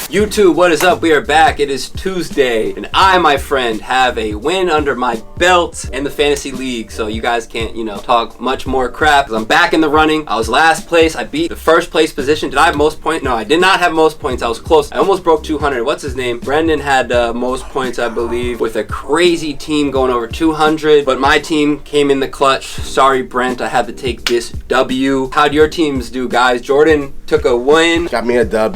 YouTube, what is up? We are back. It is Tuesday, and I, my friend, have a win under my belt in the fantasy league. So you guys can't, talk much more crap. 'Cause I'm back in the running. I was last place. I beat the first place position. Did I have most points? No, I did not have most points. I was close. I almost broke 200. What's his name? Brendan had most points, I believe, with a crazy team going over 200. But my team came in the clutch. Sorry, Brent. I had to take this W. How'd your teams do, guys? Jordan took a win. Got me a dub,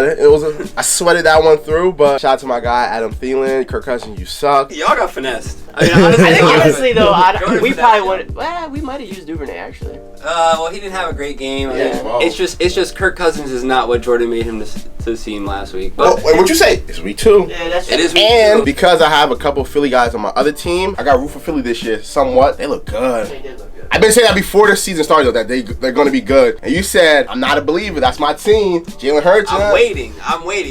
I sweated that one through, but shout out to my guy Adam Thielen. Kirk Cousins, you suck. Y'all got finessed. I think honestly though, we probably would. Well, we might have used Duvernay actually. Well, he didn't have a great game. It's just Kirk Cousins is not what Jordan made him to seem last week. But what'd you say? It's week 2. Yeah, that's it. Is week and 2. Because I have a couple of Philly guys on my other team, I got root for Philly this year somewhat. They look good. They did look good. I've been saying that before the season started, though, that they're going to be good. And you said, I'm not a believer. That's my team. Jalen Hurts. I'm waiting.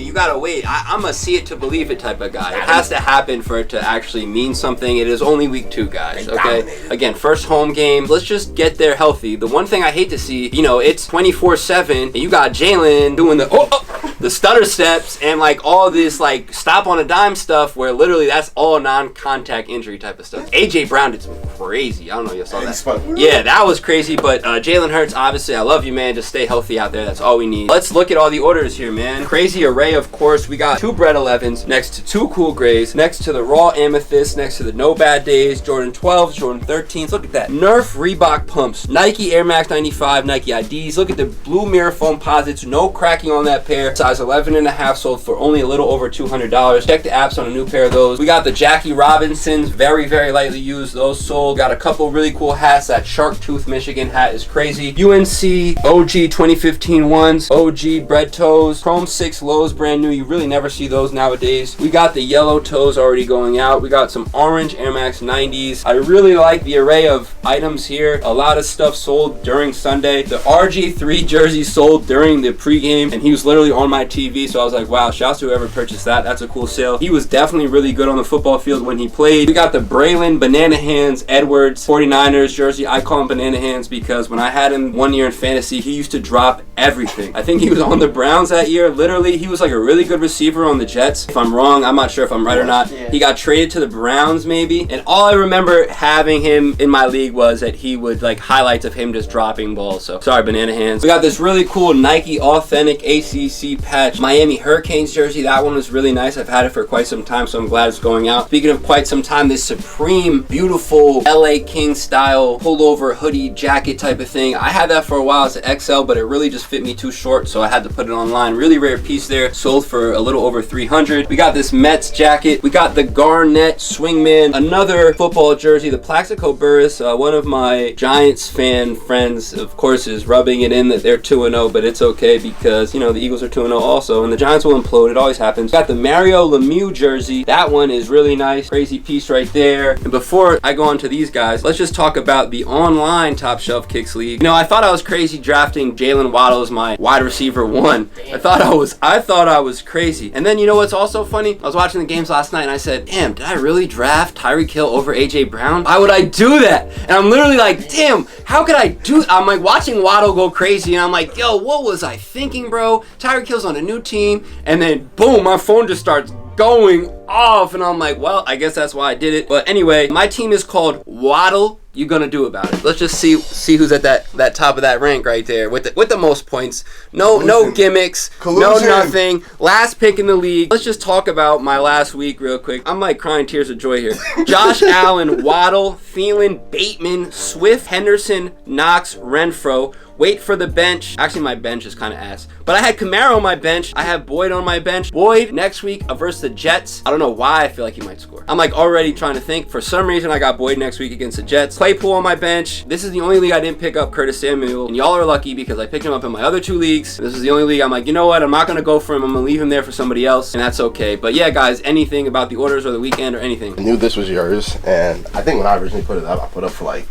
You got to wait. I'm a see it to believe it type of guy. It has to happen for it to actually mean something. It is only week 2, guys. Okay? Again, first home game. Let's just get there healthy. The one thing I hate to see, it's 24/7, and you got Jalen doing the stutter steps and like all this like stop on a dime stuff where literally that's all non-contact injury type of stuff. AJ Brown did some crazy. I don't know if you saw that. Yeah, that was crazy. But Jalen Hurts, obviously, I love you, man. Just stay healthy out there. That's all we need. Let's look at all the orders here, man. Crazy array, of course. We got 2 Bread 11s next to 2 Cool Grays, next to the Raw Amethyst, next to the No Bad Days, Jordan 12s, Jordan 13s. Look at that. Nerf Reebok pumps, Nike Air Max 95, Nike IDs. Look at the blue mirror foam posits. No cracking on that pair. Size 11.5 sold for only a little over $200. Check the apps on a new pair of those. We got the Jackie Robinsons, very, very lightly used. Those sold. Got a couple really cool hats. That Shark Tooth Michigan hat is crazy. UNC OG 2015 ones, OG Bread Toes, Chrome 6 Lows, brand new. You really never see those nowadays. We got the yellow toes already going out. We got some orange Air Max 90s. I really like the array of items here. A lot of stuff sold during Sunday. The RG3 jersey sold during the pregame, and he was literally on my TV, so I was like, wow, shouts to whoever purchased that. That's a cool sale. He was definitely really good on the football field when he played. We got the Braylon Banana Hands Edwards 49ers jersey. I call him Banana Hands because when I had him one year in fantasy, he used to drop everything. I think he was on the Browns that year. Literally, he was like a really good receiver on the Jets. If I'm wrong, I'm not sure if I'm right or not. Yeah. He got traded to the Browns maybe, and all I remember having him in my league was that he would like highlights of him just dropping balls. So sorry, Banana Hands. We got this really cool Nike Authentic ACC patch Miami Hurricanes jersey. That one was really nice. I've had it for quite some time, so I'm glad it's going out. Speaking of quite some time, this Supreme beautiful LA King style pullover hoodie jacket type of thing. I had that for a while. It's an XL, but it really just fit me too short, so I had to put it online. Really rare piece there. Sold for a little over $300. We got this Mets jacket. We got the Garnett Swingman, another football jersey. The Plaxico Burris, one of my Giants fan friends, of course, is rubbing it in that they're 2-0, but it's okay because, the Eagles are 2-0 also, and the Giants will implode. It always happens. Got the Mario Lemieux jersey. That one is really nice. Crazy piece right there. And before I go on to these guys, let's just talk about the online Top Shelf Kicks League. I thought I was crazy drafting Jalen Waddle as my wide receiver 1. I thought I was crazy. And then what's also funny? I was watching the games last night and I said, damn, did I really draft Tyreek Hill over AJ Brown? Why would I do that? And I'm literally like, damn, how could I do I'm like watching Waddle go crazy and I'm like, yo, what was I thinking, bro? Tyreek Hill's on a new team, and then boom, my phone just starts going off, and I'm like, well, I guess that's why I did it. But anyway, my team is called Waddle. You gonna do about it? Let's just see who's at that top of that rank right there with the most points. No gimmicks, no nothing. Last pick in the league. Let's just talk about my last week real quick. I'm like crying tears of joy here. Josh Allen, Waddle, Thielen, Bateman, Swift, Henderson, Knox, Renfro. Wait for the bench. Actually, my bench is kind of ass. But I had Kamara on my bench. I have Boyd on my bench. Boyd next week versus the Jets. I don't know why I feel like he might score. I'm like already trying to think. For some reason, I got Boyd next week against the Jets. Claypool on my bench. This is the only league I didn't pick up Curtis Samuel. And y'all are lucky because I picked him up in my other 2 leagues. This is the only league I'm like, you know what? I'm not going to go for him. I'm going to leave him there for somebody else. And that's okay. But yeah, guys, anything about the orders or the weekend or anything? I knew this was yours. And I think when I originally put it up, I put up for like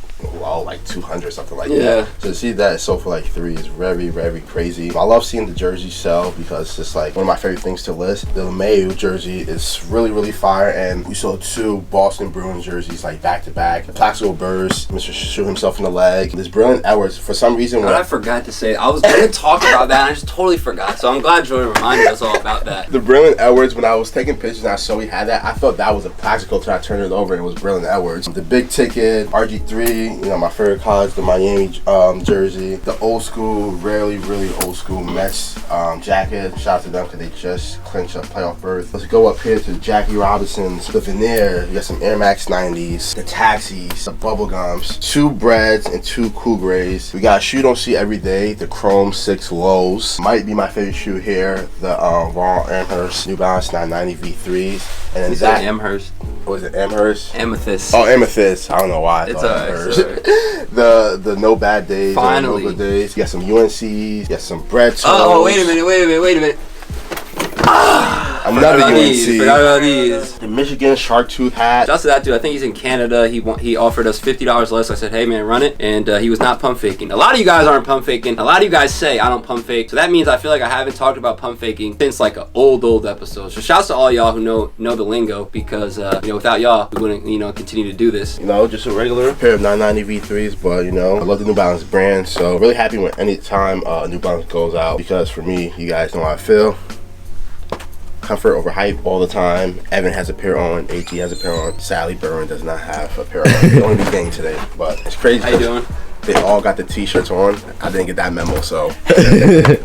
low, like 200 something like Yeah. that. So to see that it sold for like 3 is very, very crazy. I love seeing the jersey sell because it's just like one of my favorite things to list. The LeMahieu jersey is really fire, and we sold 2 Boston Bruins jerseys like back to back. Plaxico Burress, Mr. shoot himself in the leg. This Brilliant Edwards, for some reason, I forgot to say, I was going to talk about that, and I just totally forgot. So I'm glad Jordan reminded us all about that. the Brilliant Edwards, when I was taking pictures and I saw he had that, I thought that was a Plaxico till I turned it over and it was Brilliant Edwards. The big ticket, RG3, you know, my favorite college, the Miami jersey, the old school, really old school Mets jacket. Shout out to them because they just clinched a playoff berth. Let's go up here to Jackie Robinson's, the Veneer. You got some Air Max 90s, the Taxis, the Bubblegums, 2 Breads and 2 Cool Grays. We got a shoe don't see every day, the Chrome 6 Lows. Might be my favorite shoe here, the Raw Amherst New Balance 990 V3s. And then He said Amherst. what was it, Amherst? Amethyst. Oh, Amethyst. I don't know why. It's Amherst. alright. the No Bad Days. Finally. No Good Days. You got some UNCs. You got some Bread Toes. Oh, wait a minute. Another Forgot about UNC. these. Forgot about these. The Michigan Shark Tooth hat. Just to that dude, I think he's in Canada. He offered us $50 less. I said, hey man, run it. And he was not pump faking. A lot of you guys aren't pump faking. A lot of you guys say I don't pump fake. So that means I feel like I haven't talked about pump faking since like an old episode. So shouts to all y'all who know the lingo, because you know, without y'all, we wouldn't, you know, continue to do this. You know, just a regular pair of 990 V3s, but you know, I love the New Balance brand, so really happy when any time New Balance goes out, because for me, you guys know how I feel. Comfort over hype all the time. Evan has a pair on, AG has a pair on, Sally Byrne does not have a pair on. They only be getting today, but it's crazy. How you doing? They all got the t-shirts on. I didn't get that memo, so.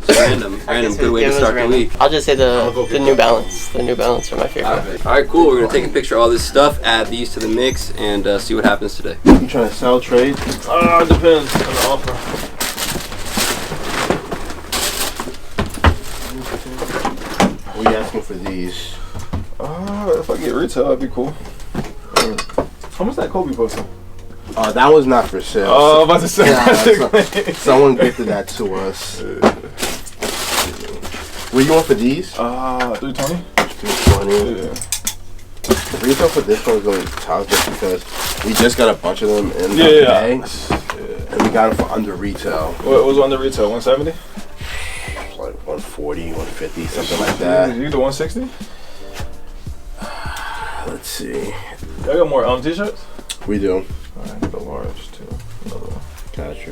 Random. Good way to start the week. I'll just say the New Balance. The New Balance are my favorite. Alright, cool. We're gonna take a picture of all this stuff, add these to the mix, and see what happens today. You trying to sell, trade? It depends on the offer. What are you asking for these? If I get retail, that'd be cool. How much that Kobe posted? That was not for sale. Oh, I'm about to say. Yeah, someone gifted that to us. What you want for these? 320. 320. Yeah. Retail for this one is going to be tough just because we just got a bunch of them in the day, and we got them for under retail. What was on the retail? 170? Like 140, 150, something like that. You the 160? Let's see. I got more t-shirts. We do. Alright, the large too. Another one. Got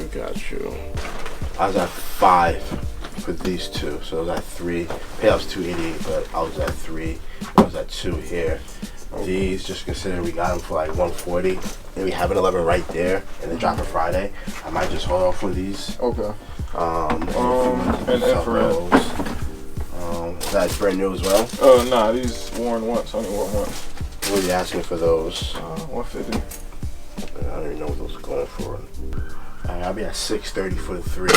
you. I was at 5 for these two, so I was at 3. Payouts 288, but I was at 3. I was at 2 here. These, just consider we got them for like 140, and we have an 11 right there, and they drop on Friday. I might just hold off for these. Okay. And infrared. That's brand new as well. Oh nah, these worn once. Only worn once. What are you asking for those? 150. I don't even know what those are going for. Alright, I'll be at 630 for the 3.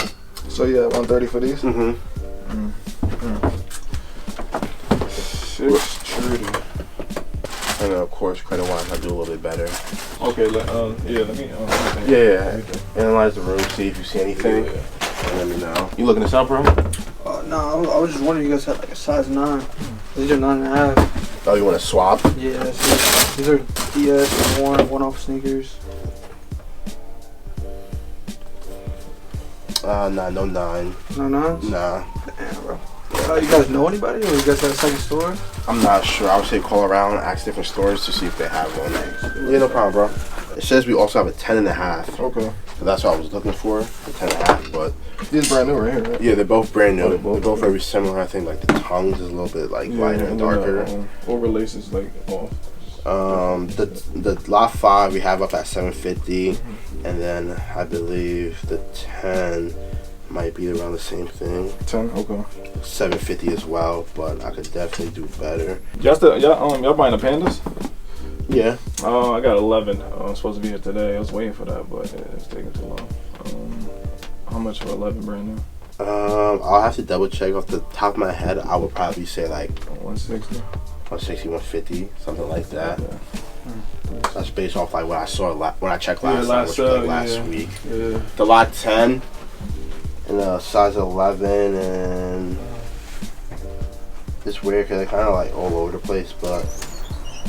So yeah, 130 for these. 630. And then of course, credit wise, I do a little bit better. Okay, let me. Yeah. Analyze the room, see if you see anything. Yeah. And let me know. You looking this up, bro? No, I was just wondering, you guys had like a size 9. These are 9.5. Oh, you want to swap? Yeah, these are DS one-off sneakers. Nah, no 9. No 9s? Nah. Damn, bro. You guys know anybody, or you guys have a second store? I'm not sure. I would say call around, ask different stores to see if they have one. Yeah, no problem, bro. It says we also have a 10.5. Okay. So that's what I was looking for, the 10.5. But These brand new right here, right? yeah, they're both brand new. Oh, They're they're both both very similar. I think like the tongues is a little bit like lighter and darker. Overlace is like off. The lot 5 we have up at 750, and then I believe the 10 might be around the same thing. 10, okay. 750 as well, but I could definitely do better. Y'all buying the Pandas? Yeah. Oh, I got 11. I'm supposed to be here today. I was waiting for that, but it's taking too long. How much for 11 brand new? I'll have to double check off the top of my head. I would probably say like 160. 160, 150, something like that. Yeah. That's based off like what I saw when I checked last time, which was like last week. Yeah. The lot 10 and a size 11, and it's weird because they're kind of like all over the place, but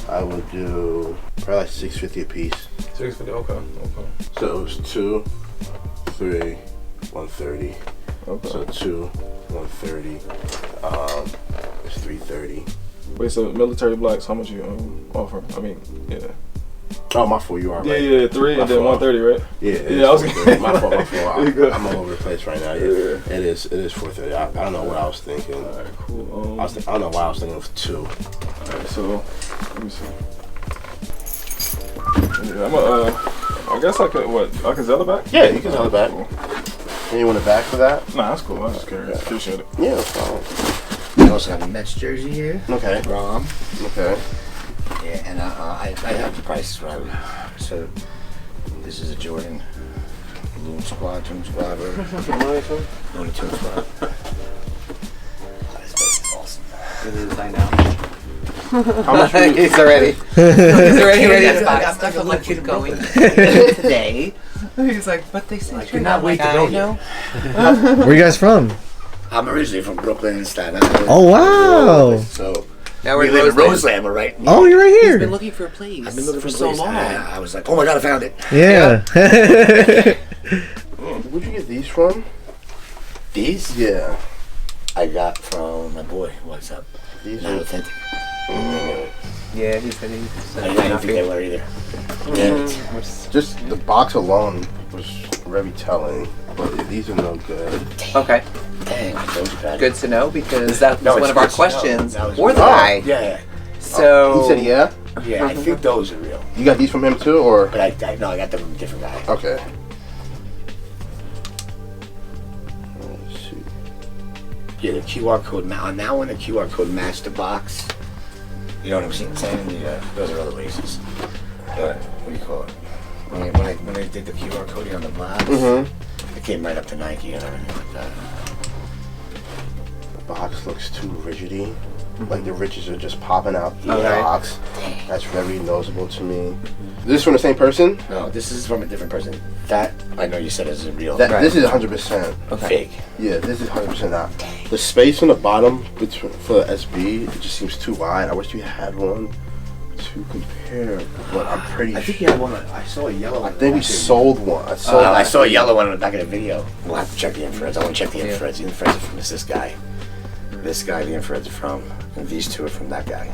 I would do probably like 650 a piece. 650. Okay. So it was 2, 3, 130. Okay. So 2, 130. It's 330. Wait, so military blacks, how much you offer? I mean, yeah. Oh, my fault. You are right. Yeah, 3 and then 130, right? Yeah, I was my fault. I'm all over the place right now. Yeah. Yeah. It is 430. I don't know what I was thinking. All right, cool. I don't know why I was thinking of 2. All right, so let me see. Yeah, I guess I could. What? I can sell it back? Yeah, you can sell it back. Cool. And you want it back for that? Nah, that's cool. I'm just curious. Appreciate it. Yeah, no problem. We also have a Mets jersey here. Okay. Rom. Okay. Yeah, and I have the prices right. So this is a Jordan Loon Squad, Toon Squad, or Looney Tunes Squad. This place is awesome. It is, I know. How much were you? He's already ready to buy. I'm not gonna keep going today. He's like, but they say I cannot wait to go here. Where you guys from? I'm originally from Brooklyn and Staten Island. Oh wow! So now we live in Roseland, we're right. Oh, you're right He's here. been looking for a place. I've been looking for a so place. long. I was like, oh my god, I found it. Yeah. Where'd you get these from? These Yeah. I got from my boy. What's up? These Not are. authentic. Yeah, he said he I didn't think they were either. Damn it. Just the box alone was very telling, but these are no good. Okay, Dang, I told you that. good to know because that was No, one it's of our good to know. questions. That was Or the good. guy. Yeah, So He said yeah. yeah. I think those are real. You got these from him too, or? But I no, I got them from a different guy. Okay. Let's see. Yeah, the QR code on that one, the QR code matched the box. You know what I'm saying? Those are other laces. What do you call it? When I did the QR code on the box, it came right up to Nike and everything like that. The box looks too rigidy. Like the ridges are just popping out the Okay. box. That's very noticeable to me. This is from the same person? No, this is from a different person. That I know you said isn't real. That This is 100%. Fake. Yeah, this is 100% not. The space on the bottom for the SB, it just seems too wide. I wish you had one to compare, but I'm pretty I think sure. you had one. I saw a yellow one. I think we sold one. I saw a yellow one in the back of the video. We'll have to check the infrareds. I want to check the infrareds. The infrareds are from this guy. This guy, the infrareds are from. And these two are from that guy.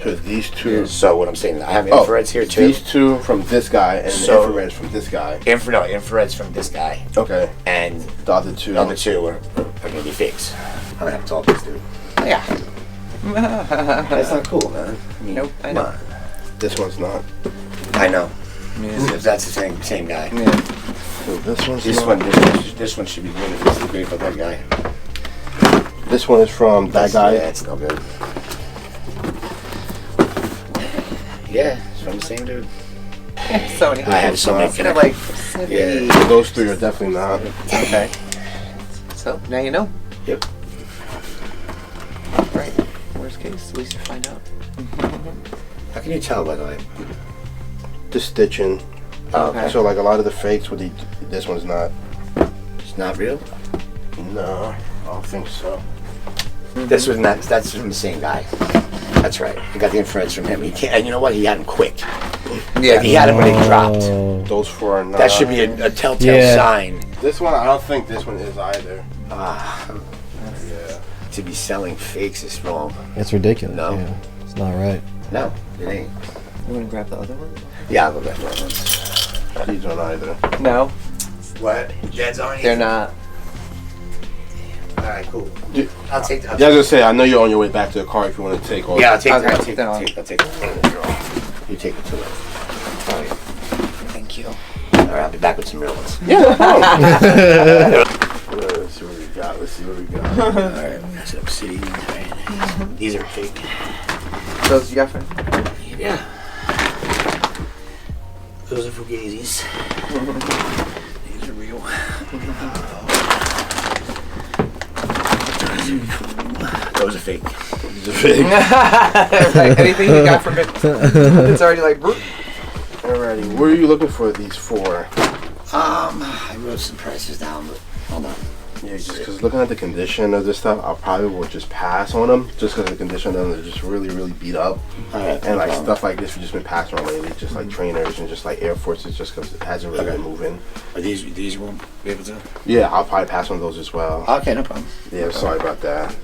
So these two. So what I'm saying, I have infrareds here too. These two from this guy and So- the infrareds from this guy. Infrareds from this guy. Okay. And The other two. the other two are gonna be fakes. I'm gonna have to talk to this dude. yeah. That's not cool, man. I mean, Nope, I come know. on. This one's not. I know. Yeah. If that's the same guy. Yeah. So this one's This not. this one should be good if it's the grade for that guy. This one is from that guy. Yeah, it's no good. Yeah, it's from the same dude. So many. I have so many They're like, Yeah. So those three are definitely not. okay. So now you know. Yep. Right. Worst case, at least you find out. How can you tell, by the way? The stitching. Okay. So like a lot of the fakes with this one's not. It's not real? No, I don't think so. That's from the same guy. That's right. I got the infrareds from him. He can't, and you know what? He had them quick. Yeah. He had them when they dropped. Those four are not. That should be a telltale Yeah. sign. This one, I don't think this one is either. Ah, Yeah. to be selling fakes is wrong. It's ridiculous. No. Yeah. It's not right. No, it ain't. You want to grab the other one? Yeah, I'll go back to that one. These aren't either. No, What? Dead's on they're not. Alright, cool. Yeah, I'll take I was gonna say, I know you're on your way back to the car if you want to take off. Yeah, I'll take Okay, that. then I'll take it. You take it to it. Alright. Thank you. Alright, I'll be back with some real ones. Let's see what we got. Alright, we got some obsidian. Right. These are fake. Those you got from? Yeah. Those are Fugazis. These are real. Those are fake. These are fake. Right, anything you got from it? It's already like. Broop. Alrighty, where are you looking for these for? I wrote some prices down, but hold on. Yeah, just because looking at the condition of this stuff, I probably would just pass on them, just because the condition of them is just really, really beat up. And like stuff like this, we've just been passing on lately, just like trainers and just like Air Forces, just because it hasn't really been moving. Are these you won't be able to? Yeah, I'll probably pass on those as well. Okay, no problem. Yeah, sorry about that.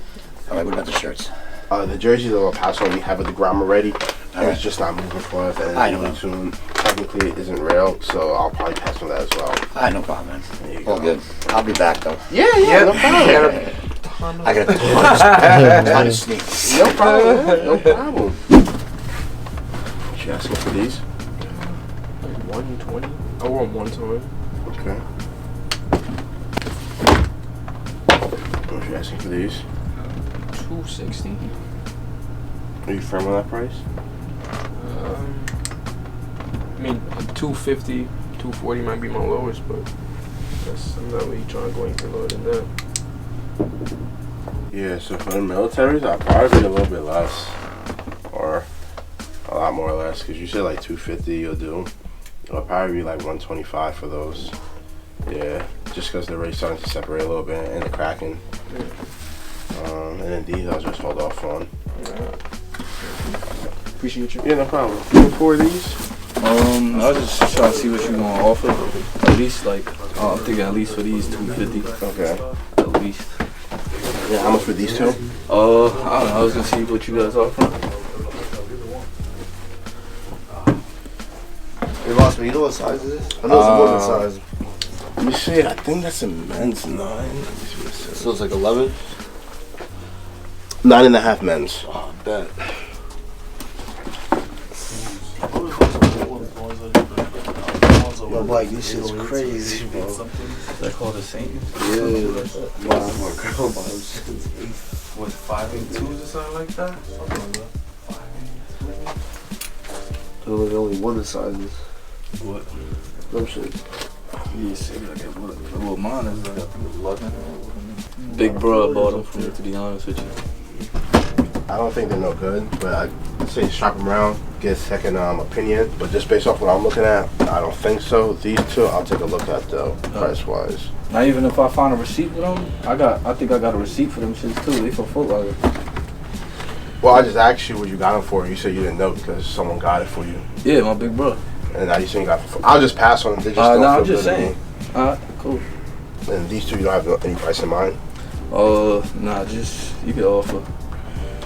Alright, what about the shirts? The jerseys are a pass on. We have at the ground already, and it's just not moving for us. And I know. soon, technically, it isn't real, so I'll probably pass on that as well. Alright, no problem, man. There you All go. good. I'll be back though. Yeah, no problem. I got a ton of sneakers. No problem. No problem. She asking for these? Like 120. I wore them one time. Okay. What she asking for these? 260. Are you firm on that price? I mean, 250, 240 might be my lowest, but I'm not really trying to go anything lower than that. Yeah, so for the militaries, I'll probably be a little bit less. Or a lot more or less, because you said like 250 you'll do. It'll probably be like 125 for those. Yeah, just because they're already starting to separate a little bit and the cracking. And then these I'll just hold off on. Appreciate you. Yeah, no problem. You for these? I'll just try to see what you gonna offer. At least like, I'm thinking at least for these 250. Okay. At least. Yeah, how much for these two? I don't know. I was gonna see what you guys offer. You lost me. You know what size it is? I know it's a women's size. Let me see. I think that's a men's 9. Let me see what it says. So it's like 11? 9.5 men's. Oh, bet. Yo, Mike, this shit's crazy, bro. They call the same. Yeah. Wow, my girl, Was 5'2" or something like that? There was only one of the sizes. What? No shit. Yeah, see, like well, mine is like 11. Big bro bought them for me, to be honest with you. I don't think they're no good, but I'd say shop them around, get a second opinion. But just based off what I'm looking at, I don't think so. These two, I'll take a look at though, price wise. Not even if I find a receipt with them, I think I got a receipt for them shits too. They for Foot Locker. Well, I just asked you what you got them for. You said you didn't know because someone got it for you. Yeah, my big bro. And now you say you got it for. I'll just pass on them. They just don't I'm feel just good to saying. Alright, cool. me. And these two, you don't have any price in mind. Nah, just you can offer.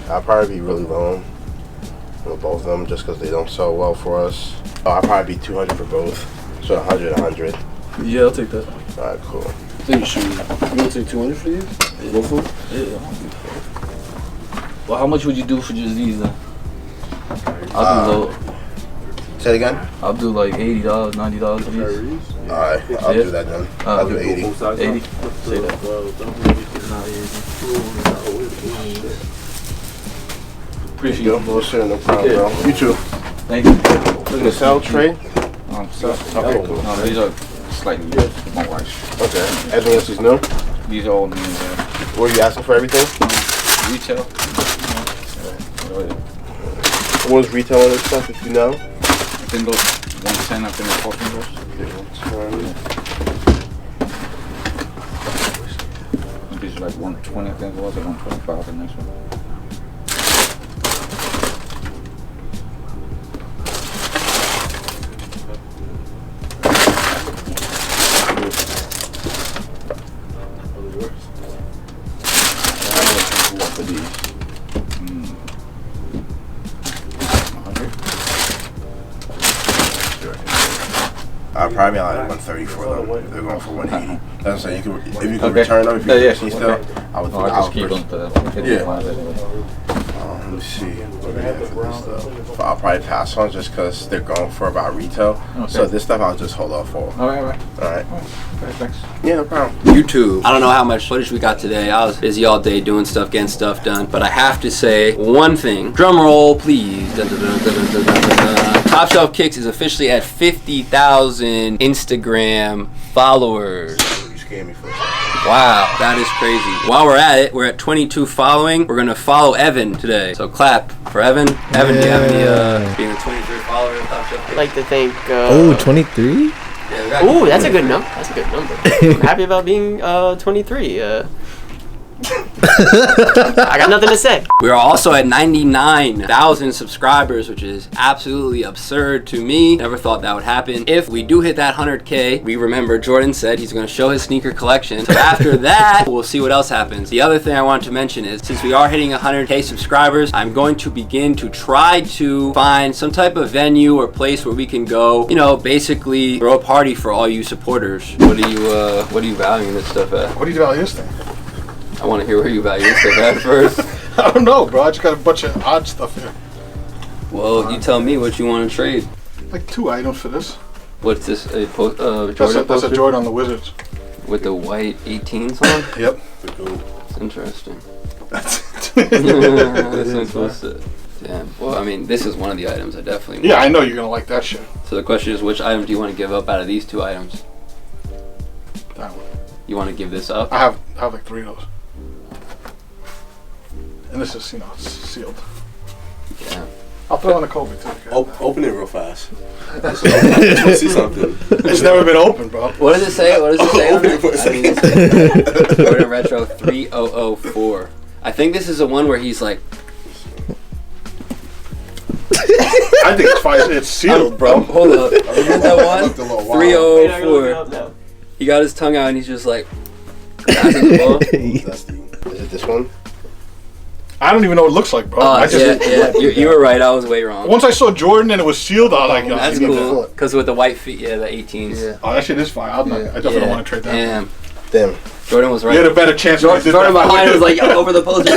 I'll probably be really low with both of them just because they don't sell well for us. I'll probably be 200 for both. So 100, 100. Yeah, I'll take that. Alright, cool. Then shoot. You gonna take 200 for these? Both of them? Yeah. Well, how much would you do for just these then? I'll do low. Say it again? I'll do like $80, $90 for these. Alright, I'll do that then. I'll do 80. 80. Say that. Appreciate Yo, it. bullshit, no problem, bro. You too. Thank you. Looking to sell, trade? Okay, cool. No, these are slightly more white. Okay. Everything else is new? These are all new. What are you asking for everything? Retail. What was retail on this stuff, if you know? I think those 110. I think it's 14 dollars. These are like 120. I think it was, or 125. The next one. I'll probably be like 130 for them. They're going for 180. That's what I'm saying. You can, if you can Okay. return them, if you Yeah, can see still, I would I'll just keep them to Yeah. anyway. Let me see what they have for this stuff. But I'll probably pass on just because they're going for about retail. Okay. So this stuff I'll just hold off for. Alright. Alright. Okay, thanks. Yeah, no problem. YouTube. I don't know how much footage we got today. I was busy all day doing stuff, getting stuff done. But I have to say one thing. Drum roll, please. Dun, dun, dun, dun, dun, dun, dun. Top Shelf Kicks is officially at 50,000 Instagram followers. You scared me for a second. Wow, that is crazy. While we're at it, we're at 22 following. We're gonna follow Evan today. So clap for Evan. Evan, do you have any being a 23rd follower of Top Shelf I'd Kicks? like to thank. Oh, 23? Ooh, that's a good number. That's a good number. I'm happy about being 23. I got nothing to say. We are also at 99,000 subscribers, which is absolutely absurd to me. Never thought that would happen. If we do hit that 100K, we remember Jordan said he's going to show his sneaker collection. So after that, we'll see what else happens. The other thing I wanted to mention is, since we are hitting 100K subscribers, I'm going to begin to try to find some type of venue or place where we can go, you know, basically throw a party for all you supporters. What are you valuing this stuff at? What do you value this thing? I want to hear where you value this stuff at first. I don't know, bro. I just got a bunch of odd stuff here. Well, you tell me what you want to trade. Like 2 items for this. What's this? A Jordan That's a Jordan on the Wizards. With the white 18s on? Yep. That's interesting. That's Damn. Well, I mean, this is one of the items I definitely want. Yeah, I know you're going to like that shit. So the question is, which item do you want to give up out of these 2 items? That one. You want to give this up? I have like 3 of those. And this is, it's sealed. Yeah. I'll throw in a Kobe too. Open it real fast. Let's see something. It's never been open, bro. What does it say? What does it say on it? Jordan Retro 3004. I think this is the one where he's like... I think it's fine. It's sealed, bro. Hold up. Is that one? 3004. He got his tongue out and he's just like... Is it this one? I don't even know what it looks like, bro. You were right. I was way wrong. Once I saw Jordan and it was sealed, I was like, that's cool. Because with the white feet, the 18s. Yeah. Oh, that shit is fine. I definitely don't want to trade that. Damn. Jordan was right. You had a better chance. Jordan behind was like, over the post.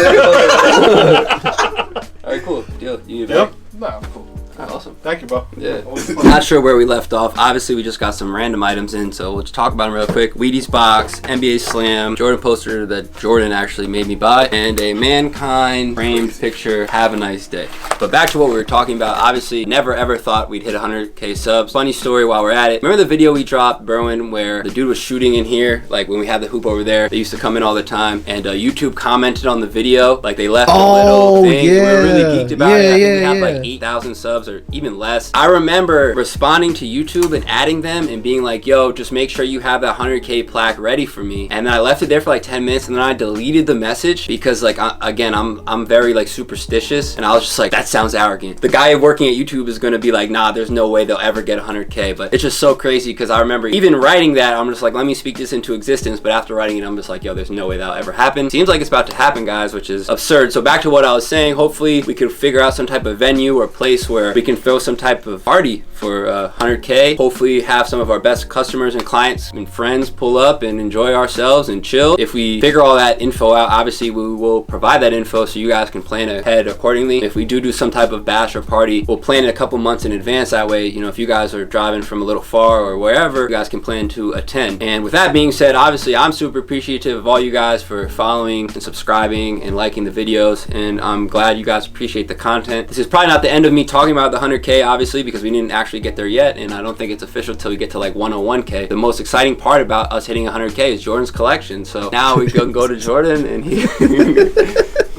All right, cool. Deal. You yep. Nah, cool. All right, awesome. Thank you, bro. Yeah. Not sure where we left off. Obviously, we just got some random items in, so we'll just talk about them real quick. Wheaties box, NBA Slam, Jordan poster that Jordan actually made me buy, and a Mankind framed picture. Have a nice day. But back to what we were talking about. Obviously, never ever thought we'd hit 100K subs. Funny story while we're at it. Remember the video we dropped, Berwin, where the dude was shooting in here, like when we had the hoop over there. They used to come in all the time, and YouTube commented on the video, like they left a little thing. We were really geeked about it. I think we have like 8,000 subs or even less. I remember responding to YouTube and adding them and being like, yo, just make sure you have that 100K plaque ready for me. And then I left it there for like 10 minutes and then I deleted the message because like, again, I'm very like superstitious, and I was just like, that sounds arrogant. The guy working at YouTube is gonna be like, nah, there's no way they'll ever get 100K. But it's just so crazy because I remember even writing that, I'm just like, let me speak this into existence. But after writing it, I'm just like, yo, there's no way that'll ever happen. Seems like it's about to happen, guys, which is absurd. So back to what I was saying, hopefully we can figure out some type of venue or place where we can throw some type of party for 100K. Hopefully have some of our best customers and clients and friends pull up and enjoy ourselves and chill. If we figure all that info out, obviously we will provide that info so you guys can plan ahead accordingly. If we do some type of bash or party, we'll plan it a couple months in advance. That way, you know, if you guys are driving from a little far or wherever, you guys can plan to attend. And with that being said, obviously I'm super appreciative of all you guys for following and subscribing and liking the videos, and I'm glad you guys appreciate the content. This is probably not the end of me talking about the 100K, obviously, because we didn't actually get there yet, and I don't think it's official till we get to like 101K. The most exciting part about us hitting 100K is Jordan's collection. So now we can go to Jordan and he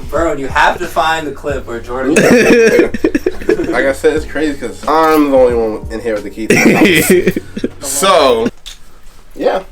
bro, you have to find the clip where Jordan like I said, it's crazy because I'm the only one in here with the key to the house. So yeah.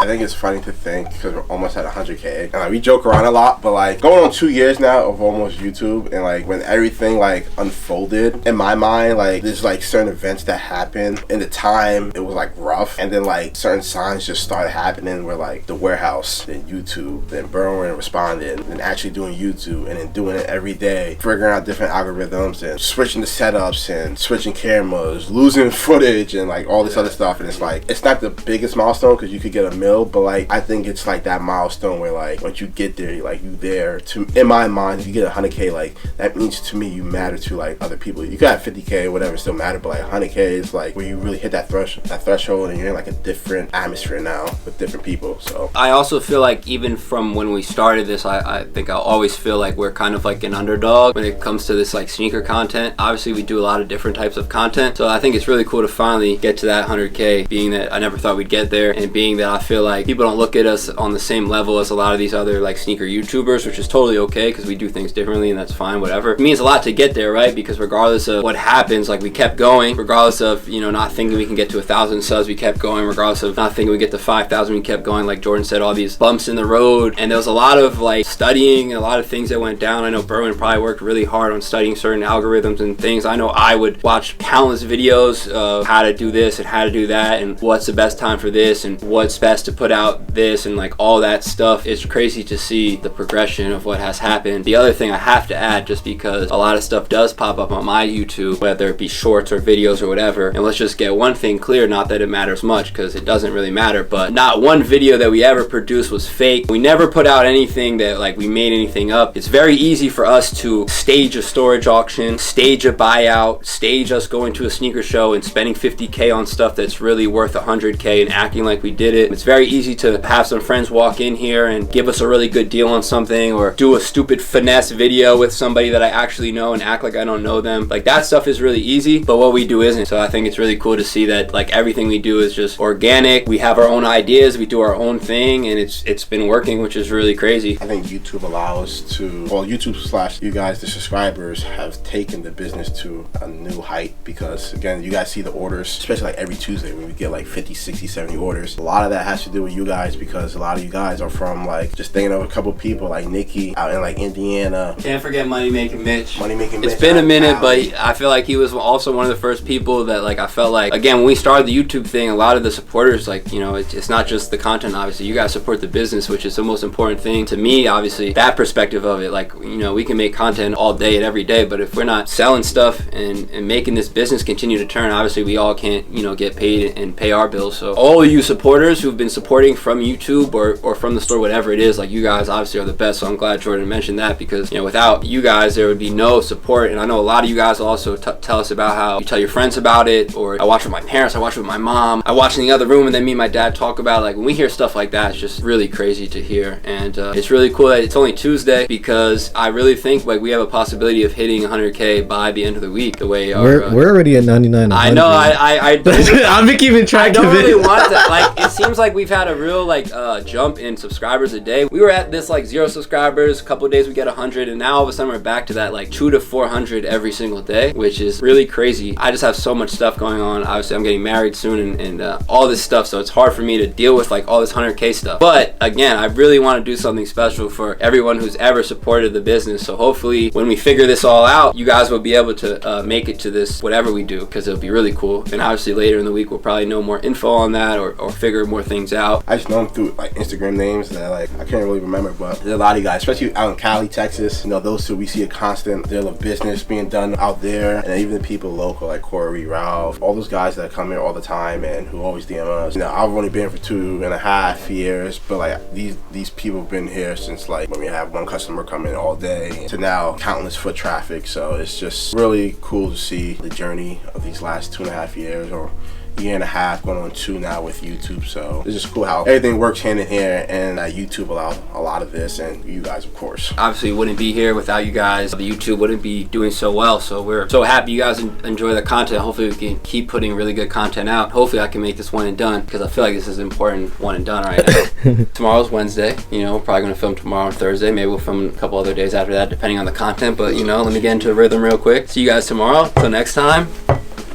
I think it's funny to think because we're almost at 100K, and like we joke around a lot, but like going on 2 years now of almost YouTube, and like when everything like unfolded in my mind, like there's like certain events that happened in the time it was like rough, and then like certain signs just started happening where like the warehouse, then YouTube, then Berwin responded, and actually doing YouTube, and then doing it every day, figuring out different algorithms and switching the setups and switching cameras, losing footage, and like all this other stuff. And it's like, it's not the biggest milestone because you could get a mil, but like I think it's like that milestone where like once you get there, like you there. To in my mind, if you get 100K, like that means to me you matter to like other people. You got 50K or whatever, still matter, but like 100K is like where you really hit that threshold, and you're in like a different atmosphere now with different people. So I also feel like even from when we started this, I think I'll always feel like we're kind of like an underdog when it comes to this like sneaker content. Obviously we do a lot of different types of content, so I think it's really cool to finally get to that 100K, being that I never thought we'd get there, and being that I feel like people don't look at us on the same level as a lot of these other like sneaker YouTubers, which is totally okay because we do things differently and that's fine, whatever. It means a lot to get there, right? Because regardless of what happens, like we kept going, regardless of, you know, not thinking we can get to 1,000 subs, we kept going, regardless of not thinking we get to 5,000, we kept going. Like Jordan said, all these bumps in the road, and there was a lot of like studying and a lot of things that went down. I know Berwin probably worked really hard on studying certain algorithms and things. I know I would watch countless videos of how to do this and how to do that and what's the best time for this and what's best to put out this and like all that stuff. It's crazy to see the progression of what has happened. The other thing I have to add, just because a lot of stuff does pop up on my YouTube, whether it be shorts or videos or whatever, and let's just get one thing clear, not that it matters much because it doesn't really matter, but not one video that we ever produced was fake. We never put out anything that like we made anything up. It's very easy for us to stage a storage auction, stage a buyout, stage us going to a sneaker show and spending 50K on stuff that's really worth 100K and acting like we did it. It's very easy to have some friends walk in here and give us a really good deal on something, or do a stupid finesse video with somebody that I actually know and act like I don't know them. Like that stuff is really easy, but what we do isn't. So I think it's really cool to see that like everything we do is just organic. We have our own ideas, we do our own thing, and it's been working, which is really crazy. I think YouTube allows to, well, YouTube / you guys, the subscribers, have taken the business to a new height, because again, you guys see the orders, especially like every Tuesday when we get like 50, 60, 70 orders. A lot of that has to do with you guys, because a lot of you guys are from, like, just thinking of a couple people like Nikki out in like Indiana. Can't forget Money Making Mitch. Money Making Mitch. It's been a minute, but I feel like he was also one of the first people that, like, I felt like, again, when we started the YouTube thing, a lot of the supporters, like, you know, it's not just the content, obviously. You guys support the business, which is the most important thing to me, obviously. That perspective of it, like, you know, we can make content all day and every day, but if we're not selling stuff and making this business continue to turn, obviously we all can't, you know, get paid and pay our bills. So all of you supporters who've been supporting from YouTube or from the store, whatever it is, like, you guys obviously are the best. So I'm glad Jordan mentioned that, because, you know, without you guys there would be no support. And I know a lot of you guys also tell us about how you tell your friends about it, or I watch with my parents, I watch with my mom, I watch in the other room, and then me and my dad talk about it. Like, when we hear stuff like that, it's just really crazy to hear. And it's really cool that it's only Tuesday, because I really think like we have a possibility of hitting 100K by the end of the week. The way we're already at 99. I know. I I've been keeping track of it. I don't really want that. Like, it seems like we've had a real like jump in subscribers a day. We were at this like 0 subscribers, a couple of days we get 100, and now all of a sudden we're back to that like 200 to 400 every single day, which is really crazy. I just have so much stuff going on. Obviously I'm getting married soon and all this stuff, so it's hard for me to deal with like all this 100K stuff. But again, I really want to do something special for everyone who's ever supported the business. So hopefully when we figure this all out, you guys will be able to make it to this whatever we do, because it'll be really cool. And obviously later in the week we'll probably know more info on that, or figure more things out. I just know them through like Instagram names that like I can't really remember, but there's a lot of you guys, especially out in Cali, Texas. You know, those two, we see a constant deal of business being done out there, and even the people local like Corey, Ralph, all those guys that come here all the time and who always DM us. You know, I've only been for 2.5 years, but like these people have been here since like when we have one customer come in all day to now countless foot traffic. So it's just really cool to see the journey of these last 2.5 years, or 1.5 going on 2 now with YouTube. So it's just cool how everything works hand in hand, and YouTube allowed a lot of this, and you guys, of course. Obviously wouldn't be here without you guys. The YouTube wouldn't be doing so well, so we're so happy you guys enjoy the content. Hopefully we can keep putting really good content out. Hopefully I can make this one and done, because I feel like this is important one and done right now. Tomorrow's Wednesday, you know, we're probably gonna film tomorrow and Thursday. Maybe we'll film a couple other days after that depending on the content, but you know, let me get into a rhythm real quick. See you guys tomorrow. Till next time.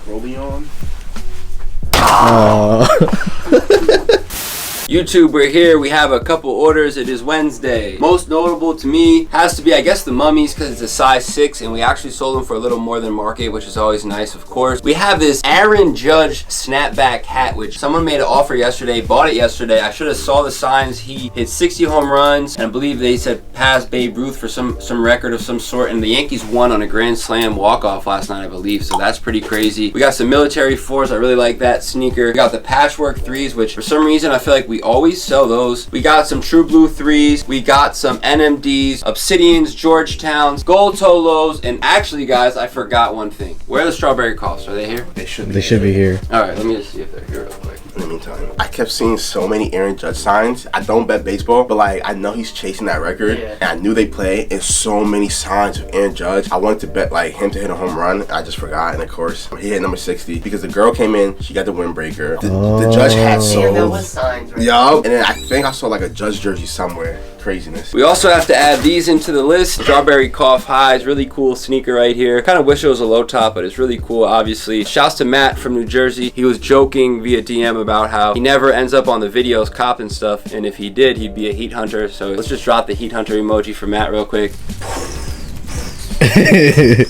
Rolling on. YouTube, we're here. We have a couple orders. It is Wednesday. Most notable to me has to be, I guess, the mummies, because it's a size 6, and we actually sold them for a little more than market, which is always nice, of course. We have this Aaron Judge snapback hat, which someone made an offer yesterday, bought it yesterday. I should have saw the signs. He hit 60 home runs, and I believe they said past Babe Ruth for some record of some sort, and the Yankees won on a Grand Slam walk-off last night, I believe, so that's pretty crazy. We got some military 4s. I really like that sneaker. We got the patchwork 3s, which for some reason I feel like we always sell those. We got some True Blue 3s. We got some NMDs, Obsidians, Georgetowns, Gold Tolos, and actually, guys, I forgot one thing. Where are the Strawberry Coughs? Are they here? They should be here. All right, let me just see if they're here real quick. in the meantime. I kept seeing so many Aaron Judge signs. I don't bet baseball, but like I know he's chasing that record, and I knew they play. And so many signs of Aaron Judge. I wanted to bet like him to hit a home run. I just forgot, and of course he hit number 60 because the girl came in. She got the windbreaker. The Judge hat sold. Yeah, that was signs. Right? Yup. And then I think I saw like a Judge jersey somewhere. Craziness. We also have to add these into the list. Strawberry Cough Highs, really cool sneaker right here. Kind of wish it was a low top, but it's really cool, obviously. Shouts to Matt from New Jersey. He was joking via DM about how he never ends up on the videos copping stuff, and if he did, he'd be a heat hunter. So let's just drop the heat hunter emoji for Matt real quick.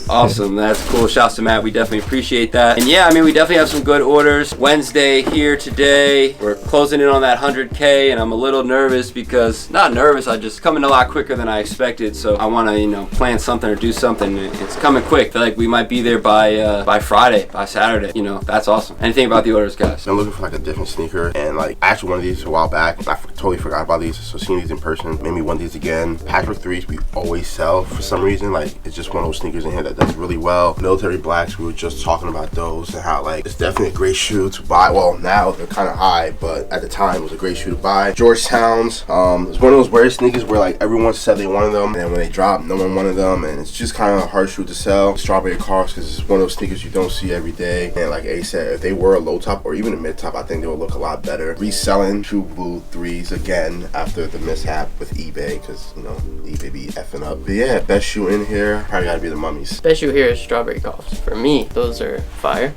Awesome, that's cool. Shouts to Matt, we definitely appreciate that. And yeah, I mean, we definitely have some good orders. Wednesday here today, we're closing in on that 100K, and I'm a little nervous because, not nervous, I just coming a lot quicker than I expected. So I want to, you know, plan something or do something. It's coming quick. I feel like we might be there by Friday, by Saturday. You know, that's awesome. Anything about the orders, guys? I'm looking for like a different sneaker, and like I actually wanted these a while back, and I totally forgot about these. So seeing these in person made me want these again. Patchwork 3s we always sell for some reason. Like it's just one of those sneakers in here that does really well. Military blacks, we were just talking about those and how like it's definitely a great shoe to buy. Well, now they're kind of high, but at the time it was a great shoe to buy. Georgetowns, it's one of those rare sneakers where like everyone said they wanted them, and when they dropped, no one wanted them, and it's just kind of a hard shoe to sell. Strawberry Coughs, because it's one of those sneakers you don't see every day, and like A said, if they were a low top or even a mid top, I think they would look a lot better. Reselling True Blue 3s again after the mishap with eBay, because you know eBay be effing up. But yeah, best shoe in here probably gotta be the Mummies. Best shoe here is Strawberry Coughs. For me, those are fire.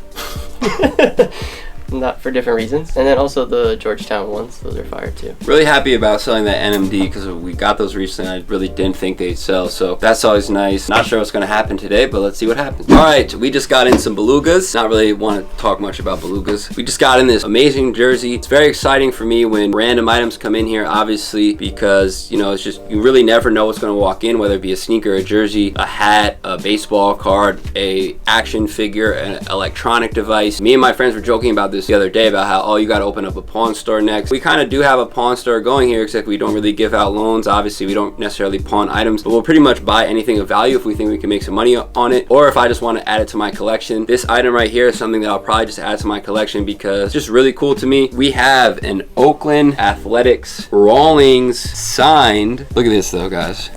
Not for different reasons. And then also the Georgetown ones, those are fire too. Really happy about selling that NMD because we got those recently. I really didn't think they'd sell, so that's always nice. Not sure what's going to happen today, but let's see what happens. All right, we just got in some belugas. Not really want to talk much about belugas. We just got in this amazing jersey. It's very exciting for me when random items come in here, obviously, because you know it's just you really never know what's going to walk in, whether it be a sneaker, a jersey, a hat, a baseball card, a action figure, an electronic device. Me and my friends were joking about this the other day about how, oh, you got to open up a pawn store next. We kind of do have a pawn store going here, except we don't really give out loans. Obviously, we don't necessarily pawn items, but we'll pretty much buy anything of value if we think we can make some money on it, or if I just want to add it to my collection. This item right here is something that I'll probably just add to my collection because it's just really cool to me. We have an Oakland Athletics Rawlings signed. Look at this though, guys.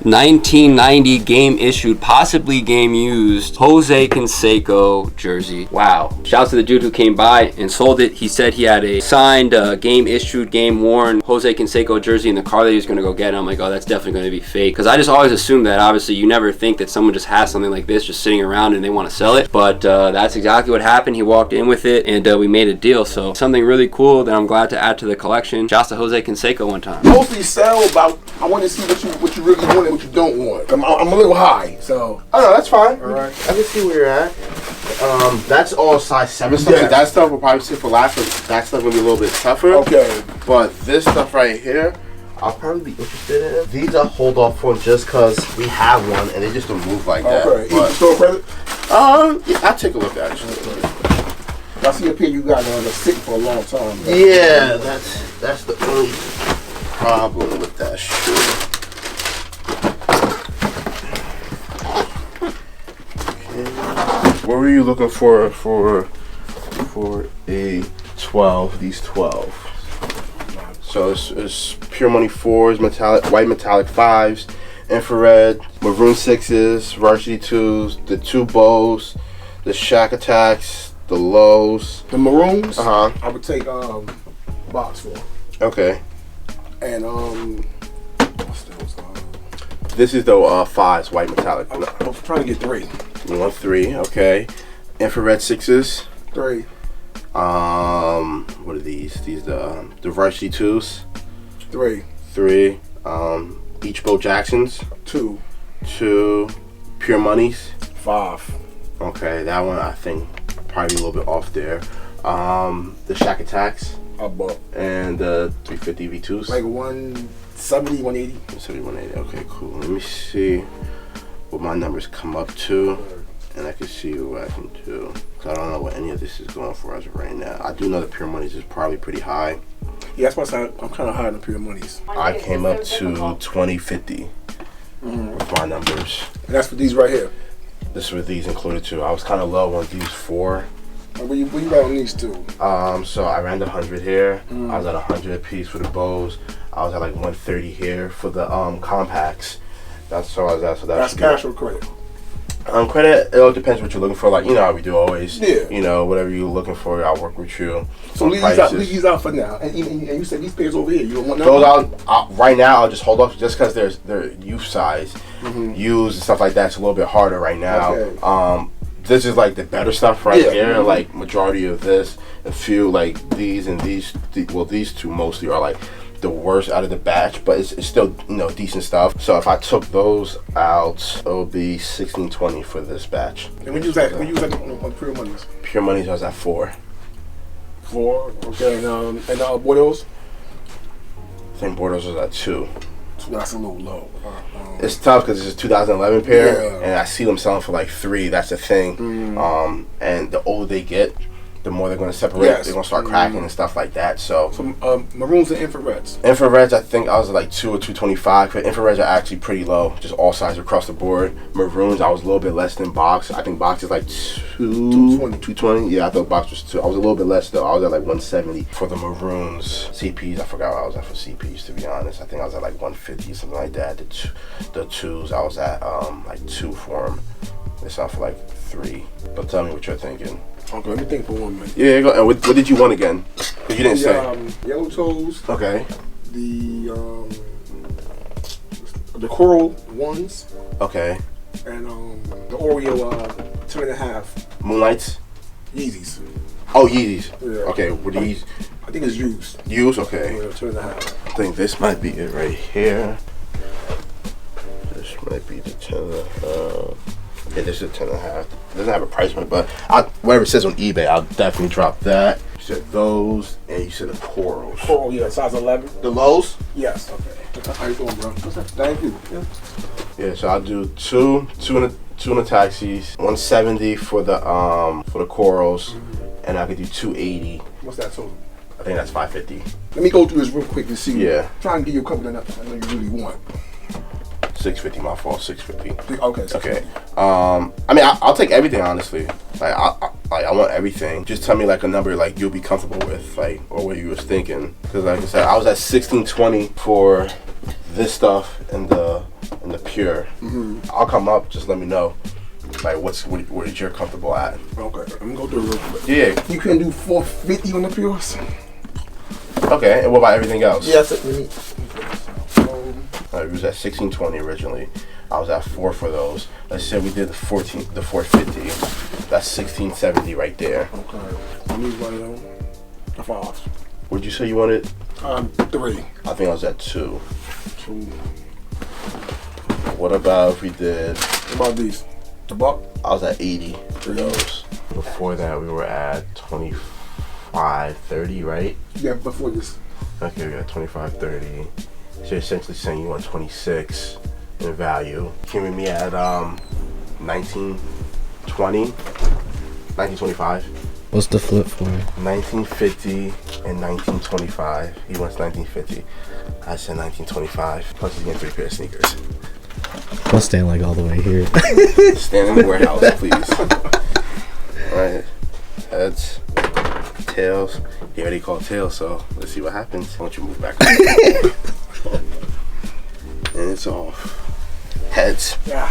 1990 game issued, possibly game used, Jose Canseco jersey. Wow. Shouts to the dude who came by and sold it. He said he had a signed, game issued, game worn Jose Canseco jersey in the car that he was going to go get. And I'm like, oh, that's definitely going to be fake. Because I just always assume that. Obviously, you never think that someone just has something like this just sitting around and they want to sell it. But that's exactly what happened. He walked in with it and we made a deal. So something really cool that I'm glad to add to the collection. Shouts to Jose Canseco one time. Mostly sell about, I want to see what you really want and what you don't want. I'm a little high, so. Oh no, that's fine. All right. I can see where you're at. That's all size 7 stuff. Yeah. So that stuff will probably sit for last, but that stuff will be a little bit tougher. Okay. But this stuff right here, I'll probably be interested in. These I hold off for just because we have one and they just don't move like that. Okay. But, Store credit? yeah, I'll take a look at it. I see a pair you got on that's sitting for a long time. Right? Yeah, that's the only problem with that shoe. What were you looking for a 12? These 12. So it's Pure Money 4s, metallic, white metallic 5s, infrared, maroon 6s, varsity 2s, the 2 bows, the Shack Attacks, the lows. The maroons. I would take box for. Okay. And what's those? This is the 5s, white metallic. I was trying to get 3. You want 3, okay. Infrared 6s. 3. What are these? These the varsity 2s. 3. 3. Each Bo Jacksons. 2. 2. Pure Monies. 5. Okay, that one I think probably a little bit off there. The Shack Attacks. Above. And the 350 V2s. Like 170, 180. 170, 180. Okay, cool. Let me see what my numbers come up to, and I can see what I can do. Cause I don't know what any of this is going for as of right now. I do know the Pure Monies is probably pretty high. Yeah, that's why I'm kind of high on the Pure Monies. I came up to 2050 with my numbers. And that's for these right here. This is with these included too. I was kind of low on these 4 Where you at on these two? So I ran the 100 here. I was at 100 a piece for the bows. I was at like 130 here for the compacts. That's where I was at. So that's cash or credit? Credit, it all depends what you're looking for. Like, you know how we do always. Yeah. You know, whatever you're looking for, I'll work with you. So leave these out for now. And you said these pairs over here, you don't want none? Those right now, I'll just hold off just because they're youth size. Used and stuff like that. It's a little bit harder right now. Okay. This is like the better stuff right here. Like majority of this, a few like these and these two mostly are like the worst out of the batch, but it's still, you know, decent stuff. So if I took those out, it would be $16.20 for this batch. And when you was at on Pure Monies? Pure Monies, I was at 4. 4, okay. And Bordeaux? I think Bordeaux was at 2. So that's a little low. It's tough because it's a 2011 pair, and I see them selling for like 3. That's the thing. And the older they get, the more they're going to separate. They're going to start cracking and stuff like that. So maroons and infrareds. Infrareds, I think I was at like 2 or 225. But infrareds are actually pretty low, just all sizes across the board. Maroons, I was a little bit less than box. I think box is like 220. Yeah, I thought box was 2. I was a little bit less though. I was at like 170 for the maroons. CPs, I forgot what I was at for CPs, to be honest. I think I was at like 150, something like that. The Tues, I was at like 2 for them. They sound for like 3. But tell me what you're thinking. Okay, let me think for 1 minute. Yeah, go. And what did you want again? You didn't say. Yellow toes. Okay. The coral ones. Okay. And the Oreo 2.5. Moonlights. Yeezys. Oh, Yeezys. Yeah. Okay, were these? I think it's used. Used. Okay. Yeah, 2.5. I think this might be it right here. This might be the 10. Yeah, this is 10.5. It doesn't have a price on it, but whatever it says on eBay, I'll definitely drop that. You said those, and you said the corals. Coral, yeah, size 11. The lows? Yes. Okay. How you doing, bro? Thank you. Yeah, so I'll do two in the taxis, 170 for the corals, and I could do 280. What's that total? I think that's 550. Let me go through this real quick and see. Yeah. Try and give you a couple that I know you really want. 650, my fault. 650. Okay. 650. Okay. I mean, I'll take everything, honestly. Like, I want everything. Just tell me like a number like you'll be comfortable with, like, or what you was thinking. Because like I said, I was at 1620 for this stuff and the pure. I'll come up. Just let me know. Like, what you're comfortable at. Okay. I'm gonna go through it real quick. Yeah. You can do 450 on the pures. Okay. And what about everything else? Yes. It was at 1620 originally. I was at 4 for those. Let's say we did the 450. That's 1670 right there. Okay. I need one of them. The 5. What'd you say you wanted? 3. I think I was at 2. What about if we did? What about these? The buck? I was at 80 for those. Before that, we were at 25.30, right? Yeah, before this. Okay, we got 25.30. So you're essentially saying you want 26 in value. Giving me at 1920, 1925. What's the flip for? 1950 and 1925. He wants 1950. I said 1925. Plus he's getting 3 pairs of sneakers. I'll stand like all the way here. Stand in the warehouse, please. Alright. Heads. Tails. He already called tails, so let's see what happens. Why don't you move back? And it's off. Heads. Yeah.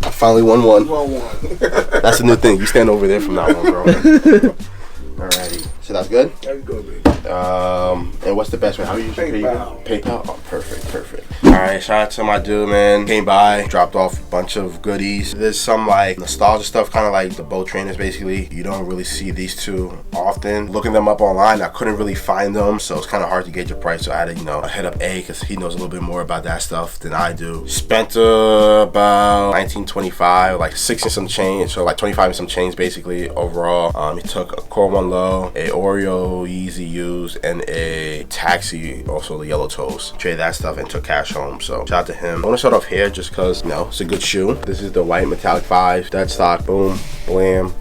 I finally won one. 1-1. That's a new thing. You stand over there from now on, bro. Alrighty. So that's good? That's good, baby. And what's the best way? How you usually PayPal. pay? PayPal? Oh, perfect. Alright, shout out to my dude, man. Came by, dropped off a bunch of goodies. There's some like nostalgia stuff, kind of like the boat trainers basically. You don't really see these two often. Looking them up online, I couldn't really find them, so it's kind of hard to gauge your price. So I had to, hit up A because he knows a little bit more about that stuff than I do. Spent about $19.25, like 6 and some change, so like 25 and some change basically overall. He took a Core 1 Low, a Oreo Yeezy Used, and a Taxi, also the yellow toes. Traded that stuff and took cash home, so shout out to him. I want to start off here just because, it's a good shoe. This is the white metallic 5, dead stock, boom, blam.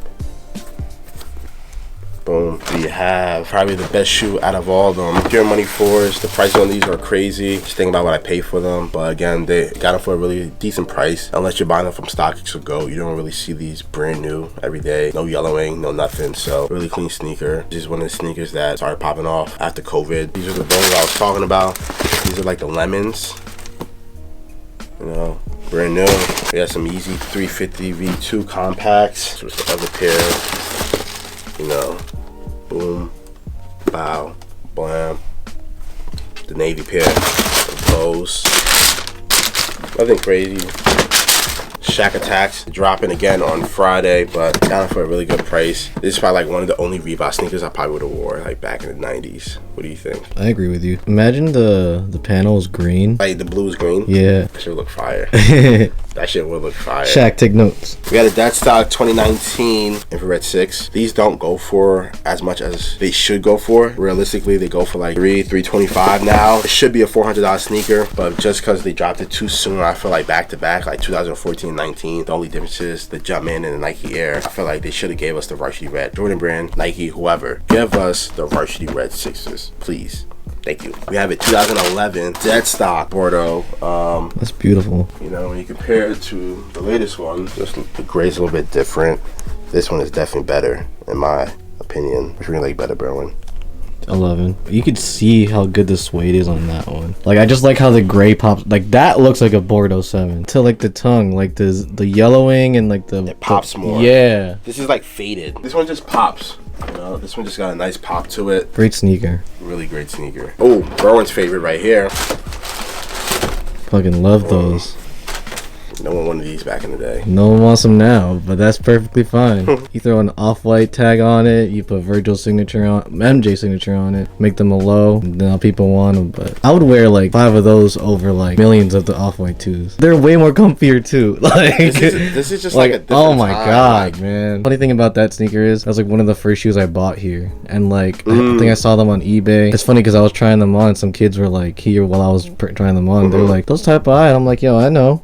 Boom. We have probably the best shoe out of all of them. Pure Money 4s. The price on these are crazy. Just think about what I pay for them. But again, they got them for a really decent price. Unless you're buying them from StockX or Go, you don't really see these brand new every day. No yellowing, no nothing. So really clean sneaker. This is one of the sneakers that started popping off after COVID. These are the bones I was talking about. These are like the lemons. You know, brand new. We got some Yeezy 350 V2 compacts. This was the other pair. You know, boom, bow, blam. The navy pair of bows. Nothing crazy. Shack Attacks dropping again on Friday, but down for a really good price. This is probably like one of the only Reebok sneakers I probably would have wore like back in the 90s. What do you think? I agree with you. Imagine the panel is green. Like the blue is green? Yeah. That shit would look fire. That shit would look fire. Shaq, take notes. We got a Dead Stock 2019 Infrared 6. These don't go for as much as they should go for. Realistically, they go for like $325 now. It should be a $400 sneaker, but just because they dropped it too soon, I feel like back to back, like 2014-19, the only difference is the Jumpman and the Nike Air. I feel like they should have gave us the Varsity Red. Jordan Brand, Nike, whoever, give us the Varsity Red 6s, please. Thank you. We have a 2011 Dead Stock Bordeaux. That's beautiful. You know, when you compare it to the latest one, just the gray's a little bit different. This one is definitely better, in my opinion. Which one you like better, Berwin? 11. You could see how good the suede is on that one. Like, I just like how the gray pops. Like, that looks like a Bordeaux 7. To like the tongue, like the yellowing and like the... It pops more. Yeah. This is like faded. This one just pops. You know, this one just got a nice pop to it. Great sneaker. Really great sneaker. Oh, Berwin's favorite right here. Fucking love those. No one wanted these back in the day. No one wants them now, but that's perfectly fine. You throw an off-white tag on it, you put Virgil's signature on, MJ's signature on it, make them a low, and now people want them. But I would wear like 5 of those over like millions of the off-white Tues. They're way more comfier too. Like this is just like a different oh my time. god, man. Funny thing about that sneaker is that was like one of the first shoes I bought here, and like I think I saw them on eBay. It's funny because I was trying them on, and some kids were like here while I was trying them on. They were like, those type of eye. I'm like, yo, I know.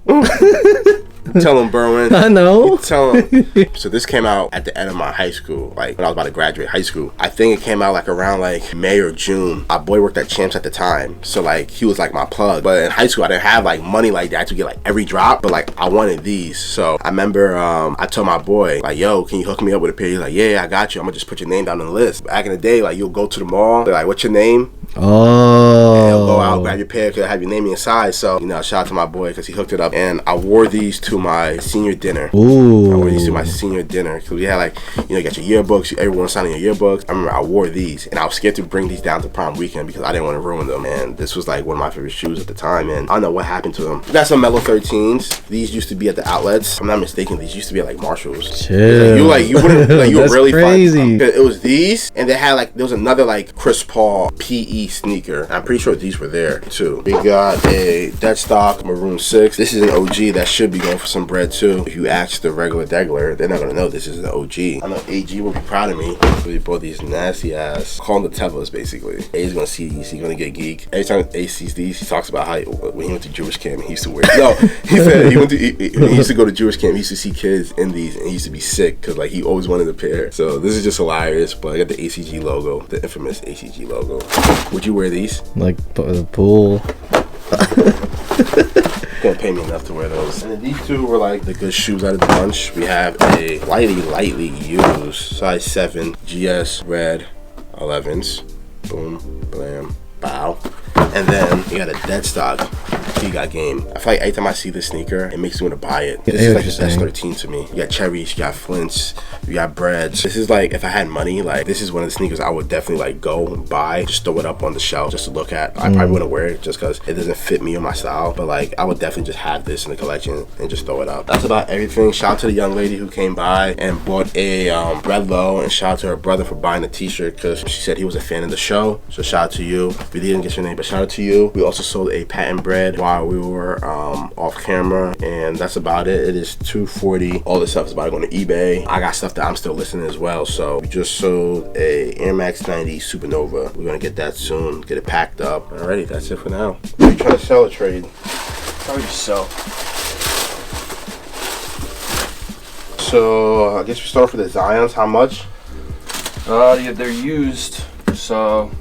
Tell him, Berwin. I know. Tell him. So this came out at the end of my high school, like when I was about to graduate high school. I think it came out like around like May or June. My boy worked at Champs at the time, so like he was like my plug. But in high school, I didn't have like money like that to get like every drop, but like I wanted these. So I remember I told my boy like, yo, can you hook me up with a pair? He's like, yeah, I got you. I'm gonna just put your name down on the list. Back in the day, like you'll go to the mall, they're like, what's your name? Oh. And he'll go out, grab your pair, because I have your name inside. So, you know, shout out to my boy because he hooked it up. And I wore these to my senior dinner. Ooh. I wore these to my senior dinner because we had like, you know, you got your yearbooks, everyone signing your yearbooks. I remember I wore these and I was scared to bring these down to prom weekend because I didn't want to ruin them. And this was like one of my favorite shoes at the time. And I don't know what happened to them. We got some Mellow 13s. These used to be at the outlets. If I'm not mistaken, these used to be at like Marshall's. Chill. You wouldn't like you That's really crazy. It was these, and they had like there was another like Chris Paul PE sneaker. I'm pretty sure these were there too. We got a Dead Stock Maroon 6. This is an OG that should be going for some bread too. If you ask the regular degler, they're not gonna know this is an OG. I know AG will be proud of me. We bought these nasty ass, call them the Tevlas basically. A's gonna see these, he's gonna get geek. Every time A sees these, he talks about how when he went to Jewish camp, he used to wear. No, he said when he used to go to Jewish camp, he used to see kids in these, and he used to be sick because like he always wanted a pair. So this is just hilarious. But I got the ACG logo, the infamous ACG logo. Would you wear these? Like the pool. Gonna pay me enough to wear those. And then these two were like the good shoes out of the bunch. We have a lightly used size 7 GS red 11s. Boom, blam, bow. And then you got a Dead Stock You got game. I feel like every time I see this sneaker, it makes me want to buy it. This is like the S13 to me. You got cherries, you got flints, you got breads. This is like, if I had money, like this is one of the sneakers I would definitely like go and buy, just throw it up on the shelf just to look at. I probably wouldn't wear it just because it doesn't fit me or my style, but like I would definitely just have this in the collection and just throw it up. That's about everything. Shout out to the young lady who came by and bought a Red Low, and shout out to her brother for buying the t-shirt because she said he was a fan of the show. So shout out to you. We didn't get your name, but shout out to you. We also sold a patent bread while we were off camera, and that's about it. It is $240. All this stuff is about to go to eBay. I got stuff that I'm still listening as well. So we just sold a Air Max 90 Supernova. We're gonna get that soon, get it packed up. Alrighty, that's it for now. Are you trying to sell or trade? Probably just sell. So I guess we start off with the Zions. How much? Yeah, they're used. So,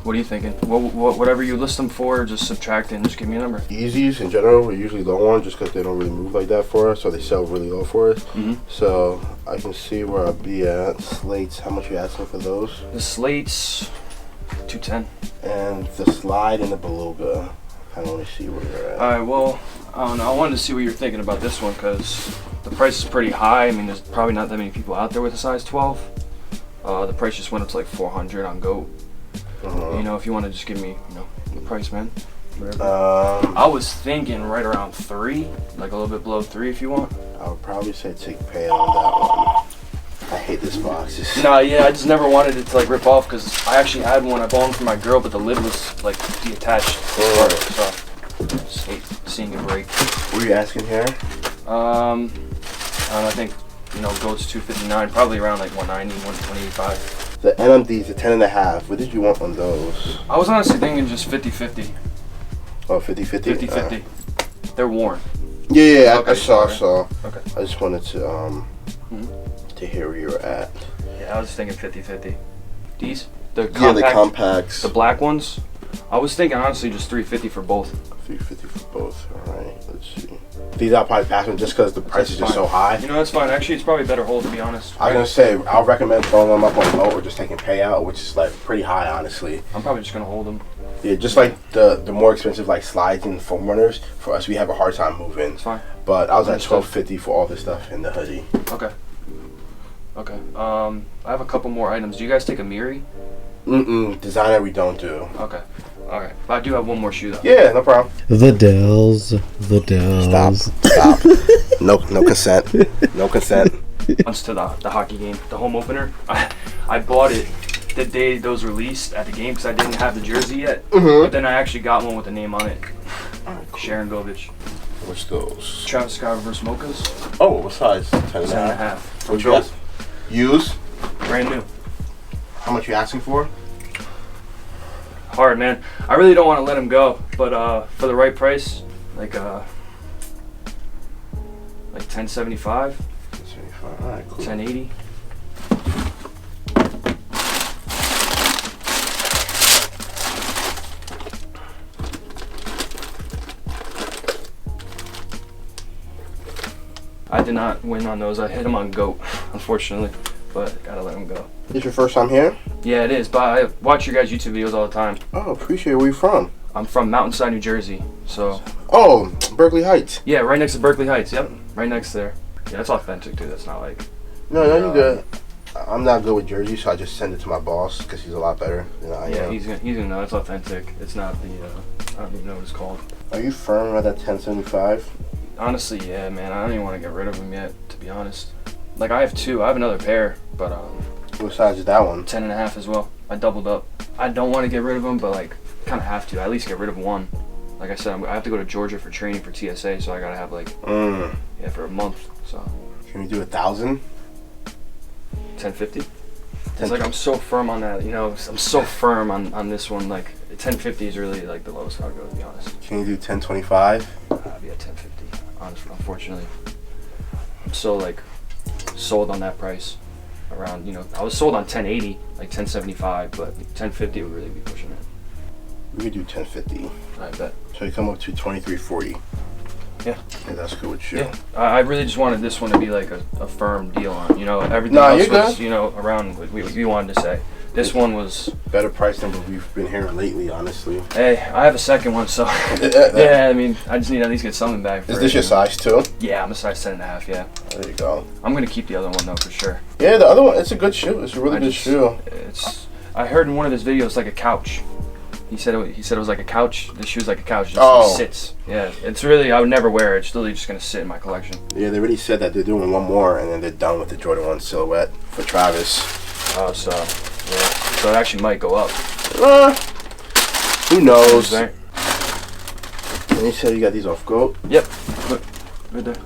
what are you thinking? Whatever you list them for, just subtract it and just give me a number. Yeezys in general, we're usually low on just because they don't really move like that for us, so they sell really low for us. So I can see where I'll be at. Slates, how much are you asking for those? The slates, 210. And the slide and the beluga. I want to see where you're at. All right, well, I don't know. I wanted to see what you're thinking about this one because the price is pretty high. I mean, there's probably not that many people out there with a size 12. The price just went up to like 400 on GOAT. You know, if you want to just give me, you know, the price, man. I was thinking right around 3, like a little bit below 3 if you want. I would probably say take pay on that one. I hate this box. Nah, yeah, I just never wanted it to like rip off because I actually had one. I bought one for my girl, but the lid was like detached. So I just hate seeing it break. What are you asking here? I don't know, I think, you know, GOAT's 259, probably around like 190, 185. The NMDs, the 10.5. What did you want on those? I was honestly thinking just 50-50. Oh, 50-50? 50-50. They're worn. Yeah, Okay, I saw. Okay. I just wanted to hear where you were at. Yeah, I was thinking 50-50. These? The compact, Yeah, the compacts. The black ones? I was thinking honestly just 350 for both. 350 for both. Alright, let's see. These I'll probably pass them just because the price is just so high. You know, that's fine. Actually, it's probably better hold, to be honest. I was going to say, I'll recommend throwing them up on low or just taking payout, which is like pretty high, honestly. I'm probably just going to hold them. Yeah, just like the more expensive like slides and foam runners, for us, we have a hard time moving. It's fine. But I was at $12.50 for all this stuff in the hoodie. Okay. Okay. I have a couple more items. Do you guys take a Miri? Designer we don't do. Okay. Alright. But I do have one more shoe though. Yeah, no problem. The Dells. The Dells. Stop. No consent. No consent. Once to the hockey game, the home opener. I bought it the day those released at the game because I didn't have the jersey yet. But then I actually got one with the name on it. Sharon Govich. What's those? Travis Scott reverse mochas. Oh, what size? 10.5. From What you ask? Use? Brand new. How much you asking for? Hard, man. I really don't want to let him go, but for the right price, like 1075. 1075. All right, cool. 1080. I did not win on those. I hit him on GOAT, unfortunately, but gotta let him go. This your first time here? Yeah, it is, but I watch your guys' YouTube videos all the time. Oh, appreciate it. Where you from? I'm from Mountainside, New Jersey, so. Oh, Berkeley Heights. Yeah, right next to Berkeley Heights. Yep, right next there. Yeah, that's authentic too. That's not like. No, you're good. I'm not good with Jersey, so I just send it to my boss because he's a lot better than I am. He's gonna know it's authentic. It's not the I don't even know what it's called. Are you firm at that 1075? Honestly, yeah, man. I don't even want to get rid of them yet, to be honest. Like I have two. I have another pair, but What size is that one? 10.5 as well. I doubled up. I don't want to get rid of them, but like kind of have to. I at least get rid of one. Like I said, I have to go to Georgia for training for TSA, so I gotta have like yeah, for a month. So. Can we do 1,000? 1050. It's like I'm so firm on that, you know. I'm so firm on this one. Like 1050 is really like the lowest I'll go, to be honest. Can you do 1025? I'll be at 1050. Honestly, unfortunately, I'm so like sold on that price. Around, you know, I was sold on 1080, like 1075, but 1050 would really be pushing it. We could do 1050. I bet. So you come up to 2340. Yeah. Yeah, that's good with you. Yeah. I really just wanted this one to be like a firm deal on, you know, everything Nah, else you're was, good. you know, around what we wanted to say. This one was better price than what we've been hearing lately, honestly. Hey, I have a second one, so yeah. I mean, I just need to at least get something back. Is this your size too? Yeah, I'm a size 10.5. Yeah. There you go. I'm gonna keep the other one though for sure. Yeah, the other one, it's a good shoe. It's a really good shoe. I heard in one of his videos it's like a couch. He said it was like a couch. The shoe's like a couch. It just sits. Yeah, it's really. I would never wear it. It's literally just gonna sit in my collection. Yeah, they already said that they're doing one more, and then they're done with the Jordan 1 silhouette for Travis. Oh, so yeah. So it actually might go up. Who knows? And you said you got these off GOAT? Yep. Look, right there.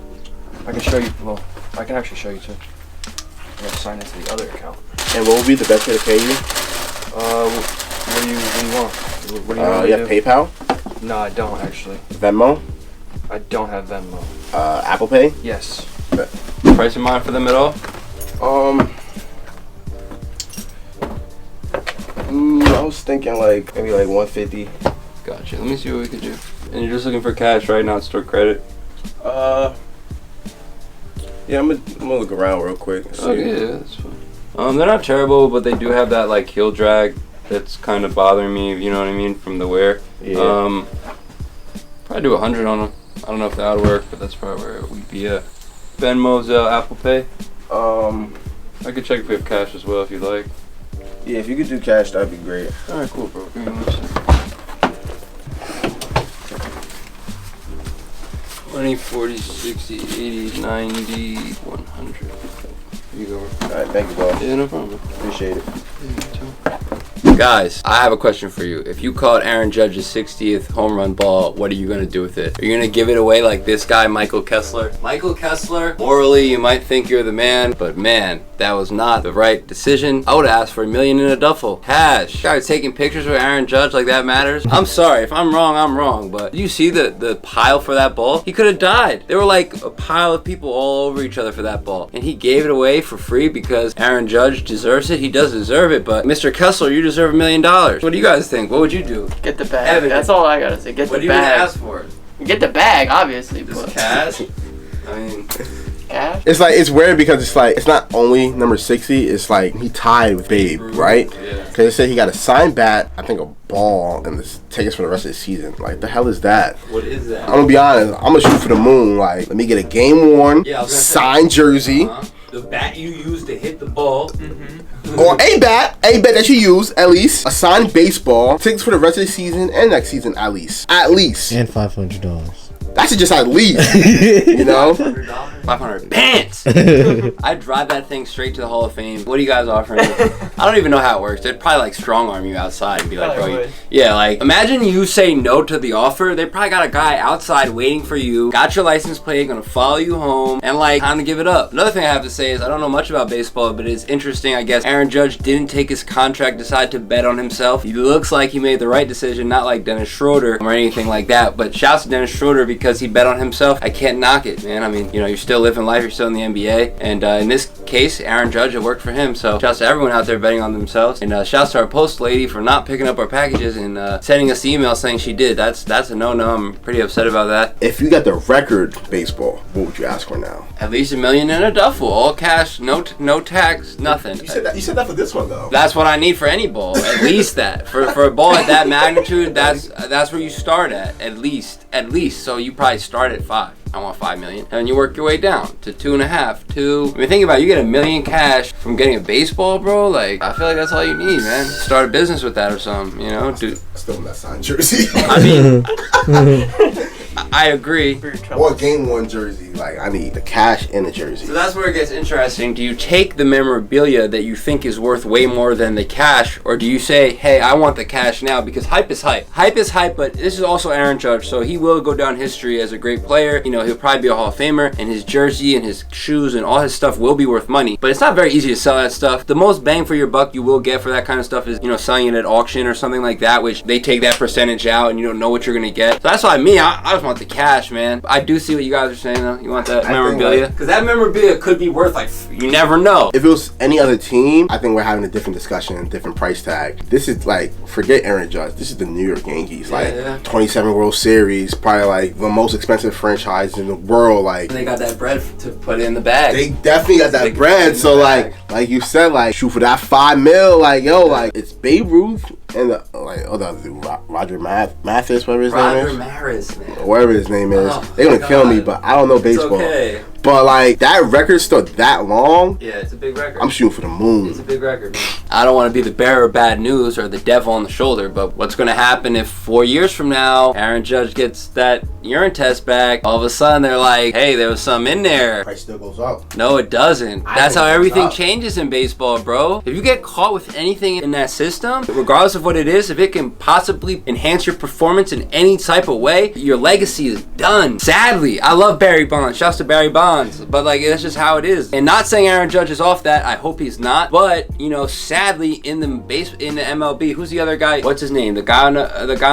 I can show you. Well, I can actually show you too. I gotta sign into the other account. And what would be the best way to pay you? What do you want? What do you want? You have PayPal? No, I don't actually. Venmo? I don't have Venmo. Apple Pay? Yes. Price in mind for them at all? was thinking like maybe like 150. Gotcha. Let me see what we could do. And you're just looking for cash, right? Not store credit. Yeah, I'm gonna look around real quick. Okay, yeah, that's fine. They're not terrible, but they do have that like heel drag that's kind of bothering me. You know what I mean, from the wear. Yeah. Probably do 100 on them. I don't know if that would work, but that's probably where we'd be at. Venmo's Apple Pay. I could check if we have cash as well if you'd like. Yeah, if you could do cash, that'd be great. All right, cool, bro. Give me 1 second. 20, 40, 60, 80, 90, 100. Here you go, bro. All right, thank you, bro. Yeah, no problem. Appreciate it. Guys, I have a question for you. If you caught Aaron Judge's 60th home run ball, what are you going to do with it? Are you going to give it away like this guy, Michael Kessler? Michael Kessler, morally, you might think you're the man, but man, that was not the right decision. I would have asked for $1 million in a duffel. Cash. Guys taking pictures with Aaron Judge like that matters? I'm sorry. If I'm wrong, I'm wrong. But did you see the pile for that ball? He could have died. There were like a pile of people all over each other for that ball. And he gave it away for free because Aaron Judge deserves it. He does deserve it. But Mr. Kessler, you deserve $1 million. What do you guys think? What would you do? Get the bag. Evan, That's all I gotta say. Get what the are you bag. gonna ask for? Get the bag, obviously. Just But cash? I mean, cash. It's like it's weird because it's like it's not only number 60. It's like he tied with Babe, right? Yeah. Because they said he got a signed bat, I think a ball, and the tickets for the rest of the season. Like the hell is that? What is that? I'm gonna be honest. I'm gonna shoot for the moon. Like let me get a game worn Yeah, I was gonna say. signed jersey. The bat you use to hit the ball. Or a bat that you use at least, a signed baseball, tickets for the rest of the season and next season at least, And $500. That's just at least, you know. $500 pants. I'd drive that thing straight to the Hall of Fame. What are you guys offering? I don't even know how it works. They'd probably like strong arm you outside and be like, Probably bro, would. yeah, like imagine you say no to the offer. They probably got a guy outside waiting for you, got your license plate, gonna follow you home, and like time to give it up. Another thing I have to say is I don't know much about baseball, but it's interesting. I guess Aaron Judge didn't take his contract, decide to bet on himself. He looks like he made the right decision, not like Dennis Schroeder or anything like that. But shouts to Dennis Schroeder because he bet on himself. I can't knock it, man. I mean, you know, you're still living life, you're still in the NBA, and in this case, Aaron Judge, it worked for him. So shouts to everyone out there betting on themselves, and shouts to our post lady for not picking up our packages and sending us the email saying she did. That's a no-no. I'm pretty upset about that. If you got the record baseball, what would you ask for now? At least $1 million in a duffel, all cash, no tax, nothing. You said that for this one though. That's what I need for any ball. At least that. For a ball at that magnitude, that's where you start at least. So you probably start at 5. I want $5 million, and you work your way down to 2.5, 2. I mean, think about it, you get $1 million cash from getting a baseball, bro. Like, I feel like that's all you need, man. Start a business with that or something, you know, dude. Still in that signed jersey. I mean, I agree. Or game worn jersey. Like I need the cash and the jersey. So that's where it gets interesting. Do you take the memorabilia that you think is worth way more than the cash, or do you say, hey, I want the cash now? Because hype is hype. Hype is hype, but this is also Aaron Judge, so he will go down history as a great player. You know, he'll probably be a Hall of Famer, and his jersey and his shoes and all his stuff will be worth money. But it's not very easy to sell that stuff. The most bang for your buck you will get for that kind of stuff is, you know, selling it at auction or something like that, which they take that percentage out and you don't know what you're gonna get. So that's why I just want the cash, man. I do see what you guys are saying though. You want that memorabilia? Because that memorabilia could be worth like, you never know. If it was any other team, I think we're having a different discussion, different price tag. This is like, forget Aaron Judge. This is the New York Yankees. Like 27 World Series, probably like the most expensive franchise in the world. Like they got that bread to put in the bag. They definitely got that bread. So like you said, like shoot for that $5 million. Like yo, like it's Babe Ruth and the other dude, Roger Mathis, whatever his name is. Roger Maris, man. Whatever his name is. They're gonna kill me, but I don't know baseball. It's okay. But like that record's still that long. Yeah, it's a big record. I'm shooting for the moon. It's a big record, man. I don't want to be the bearer of bad news or the devil on the shoulder, but what's going to happen if 4 years from now Aaron Judge gets that urine test back? All of a sudden they're like, hey, there was some in there. Price still goes up. No, it doesn't. That's how everything changes in baseball, bro. If you get caught with anything in that system, regardless of what it is, if it can possibly enhance your performance in any type of way, your legacy is done. Sadly, I love Barry Bonds. Shouts to Barry Bonds. Bonds, but like that's just how it is. And not saying Aaron Judge is off that. I hope he's not. But you know, sadly, in the MLB, who's the other guy? What's his name? The guy on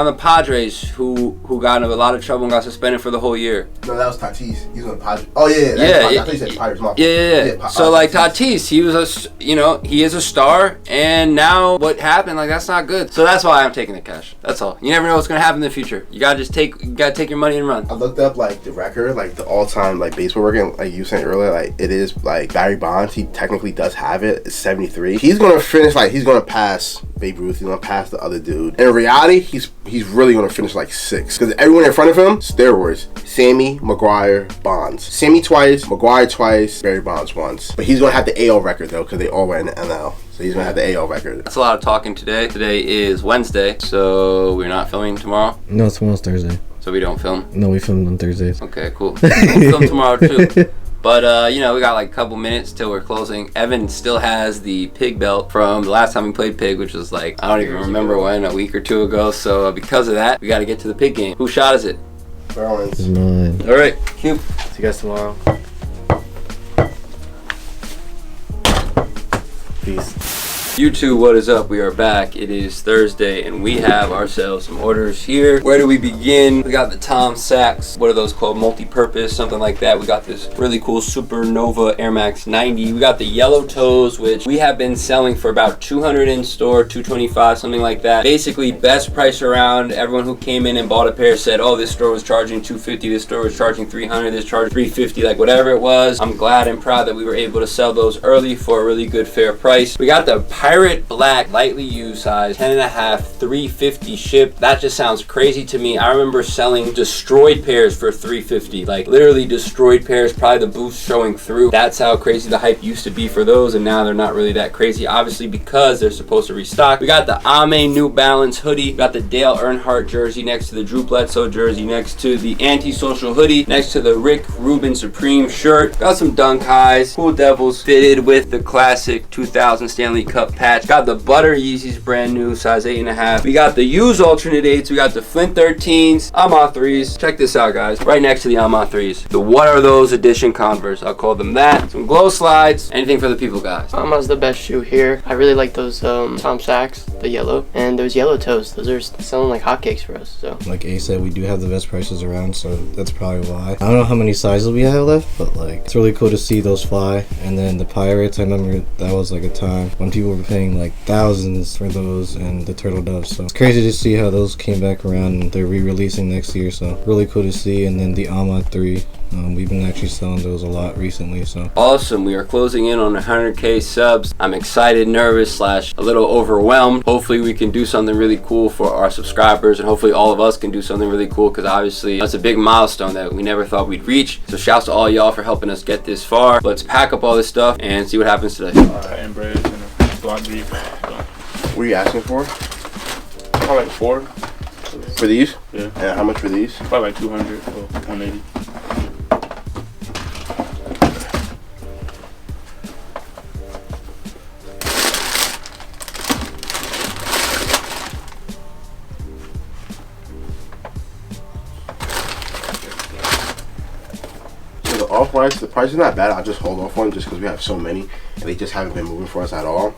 the Padres who got in a lot of trouble and got suspended for the whole year. No, that was Tatis. He's on the Padres. Oh yeah. I thought you said Pirates. Yeah. So like Tatis, he was he is a star, and now what happened? Like that's not good. So that's why I'm taking the cash. That's all. You never know what's gonna happen in the future. You gotta take your money and run. I looked up like the record, like the all-time like baseball record, like you said earlier, like it is like Barry Bonds. He technically does have it. It's 73. He's gonna finish he's gonna pass Babe Ruth. He's gonna pass the other dude. In reality, he's really gonna finish like 6 because everyone in front of him, steroids. Sammy, McGuire, Bonds. Sammy twice, McGuire twice, Barry Bonds once. But he's gonna have the AL record though because they all were in the NL. So he's gonna have the AL record. That's a lot of talking today. Today is Wednesday, so we're not filming tomorrow. No, tomorrow's Thursday. So we don't film. No, we film on Thursdays. Okay, cool. We'll film tomorrow too. But, we got like a couple minutes till we're closing. Evan still has the pig belt from the last time we played pig, which was like, I don't even remember when, a week or two ago. So because of that, we got to get to the pig game. Whose shot is it? Berlin's. It's mine. All right, cute. See you guys tomorrow. Peace. YouTube, what is up? We are back. It is Thursday and we have ourselves some orders here. Where do we begin? We got the Tom Sachs, what are those called? Multi-purpose, something like that. We got this really cool Supernova Air Max 90. We got the yellow toes, which we have been selling for about 200 in store, 225, something like that. Basically, best price around. Everyone who came in and bought a pair said, oh, this store was charging 250, this store was charging 300, this charged 350, like whatever it was. I'm glad and proud that we were able to sell those early for a really good fair price. We got the Pirate Black, lightly used size, 10.5, 350 shipped. That just sounds crazy to me. I remember selling destroyed pairs for 350, like literally destroyed pairs, probably the boost showing through. That's how crazy the hype used to be for those, and now they're not really that crazy, obviously, because they're supposed to restock. We got the Ame New Balance hoodie, we got the Dale Earnhardt jersey next to the Drew Bledsoe jersey, next to the Antisocial hoodie, next to the Rick Rubin Supreme shirt. Got some Dunk Highs, Cool Devils fitted with the classic 2000 Stanley Cup patch. Got the Butter Yeezys, brand new, size 8.5. We got the Use alternate 8s. We got the Flint 13s, Ama 3s. Check this out, guys. Right next to the Ama 3s. The What Are Those Edition Converse. I'll call them that. Some glow slides. Anything for the people, guys. Ama's the best shoe here. I really like those Tom Sachs, the yellow, and those yellow toes. Those are selling like hotcakes for us. So, like A said, we do have the best prices around, so that's probably why. I don't know how many sizes we have left, but like it's really cool to see those fly. And then the Pirates, I remember that was like a time when people were paying like thousands for those, and the Turtle Doves. So it's crazy to see how those came back around and they're re-releasing next year. So really cool to see. And then the Ama 3. We've been actually selling those a lot recently, so. Awesome, we are closing in on 100K subs. I'm excited, nervous, / a little overwhelmed. Hopefully we can do something really cool for our subscribers, and hopefully all of us can do something really cool, because obviously that's a big milestone that we never thought we'd reach. So shouts to all y'all for helping us get this far. Let's pack up all this stuff and see what happens today. And bread and a block beef. What are you asking for? Probably like 4. For these? Yeah. And how much for these? Probably like 200 or 180. Off-whites, the price is not bad. I'll just hold off on just because we have so many and they just haven't been moving for us at all.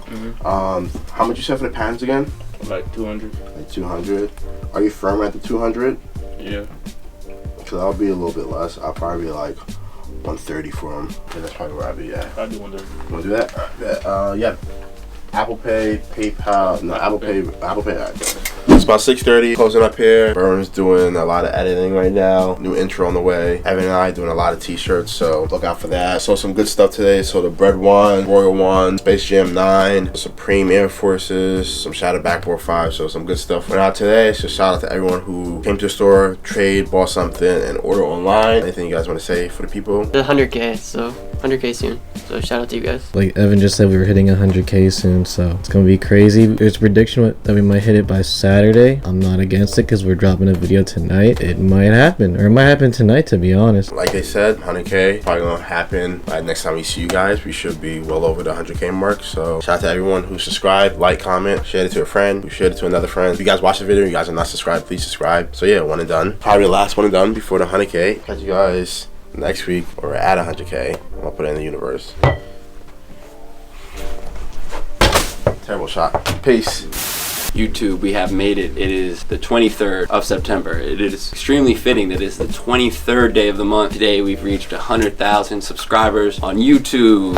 How much you said for the pants again? Like 200. Like 200. Are you firm at the 200? Yeah. Because I'll be a little bit less. I'll probably be like 130 for them. And that's probably where I'll be at. I'll do 130. You want to do that? Yeah. Apple Pay, PayPal. No, Apple Pay. It's about 6:30. Closing up here. Burns doing a lot of editing right now. New intro on the way. Evan and I doing a lot of t-shirts, so look out for that. Saw some good stuff today. So the Bread 1, Royal 1, Space Jam 9, Supreme Air Forces, some Shadow Backboard 5. So some good stuff went out today. So shout out to everyone who came to the store, trade, bought something, and order online. Anything you guys want to say for the people? The 100K, so 100K soon. So shout out to you guys. Like Evan just said, we were hitting 100K soon, so it's gonna be crazy. There's a prediction that we might hit it by Saturday. I'm not against it because we're dropping a video tonight. It might happen, or it might happen tonight, to be honest. Like they said, 100K probably gonna happen by next time we see you guys. We should be well over the 100K mark. So shout out to everyone who subscribed, like, comment, shared it to a friend, who shared it to another friend. If you guys watch the video, you guys are not subscribed, please subscribe. So yeah, one and done. Probably the last one and done before the 100K. Catch you guys next week we're at 100K. I'll put it in the universe. Terrible shot. Peace. YouTube, we have made it. It is the 23rd of September. It is extremely fitting that it's the 23rd day of the month. Today we've reached 100,000 subscribers on YouTube.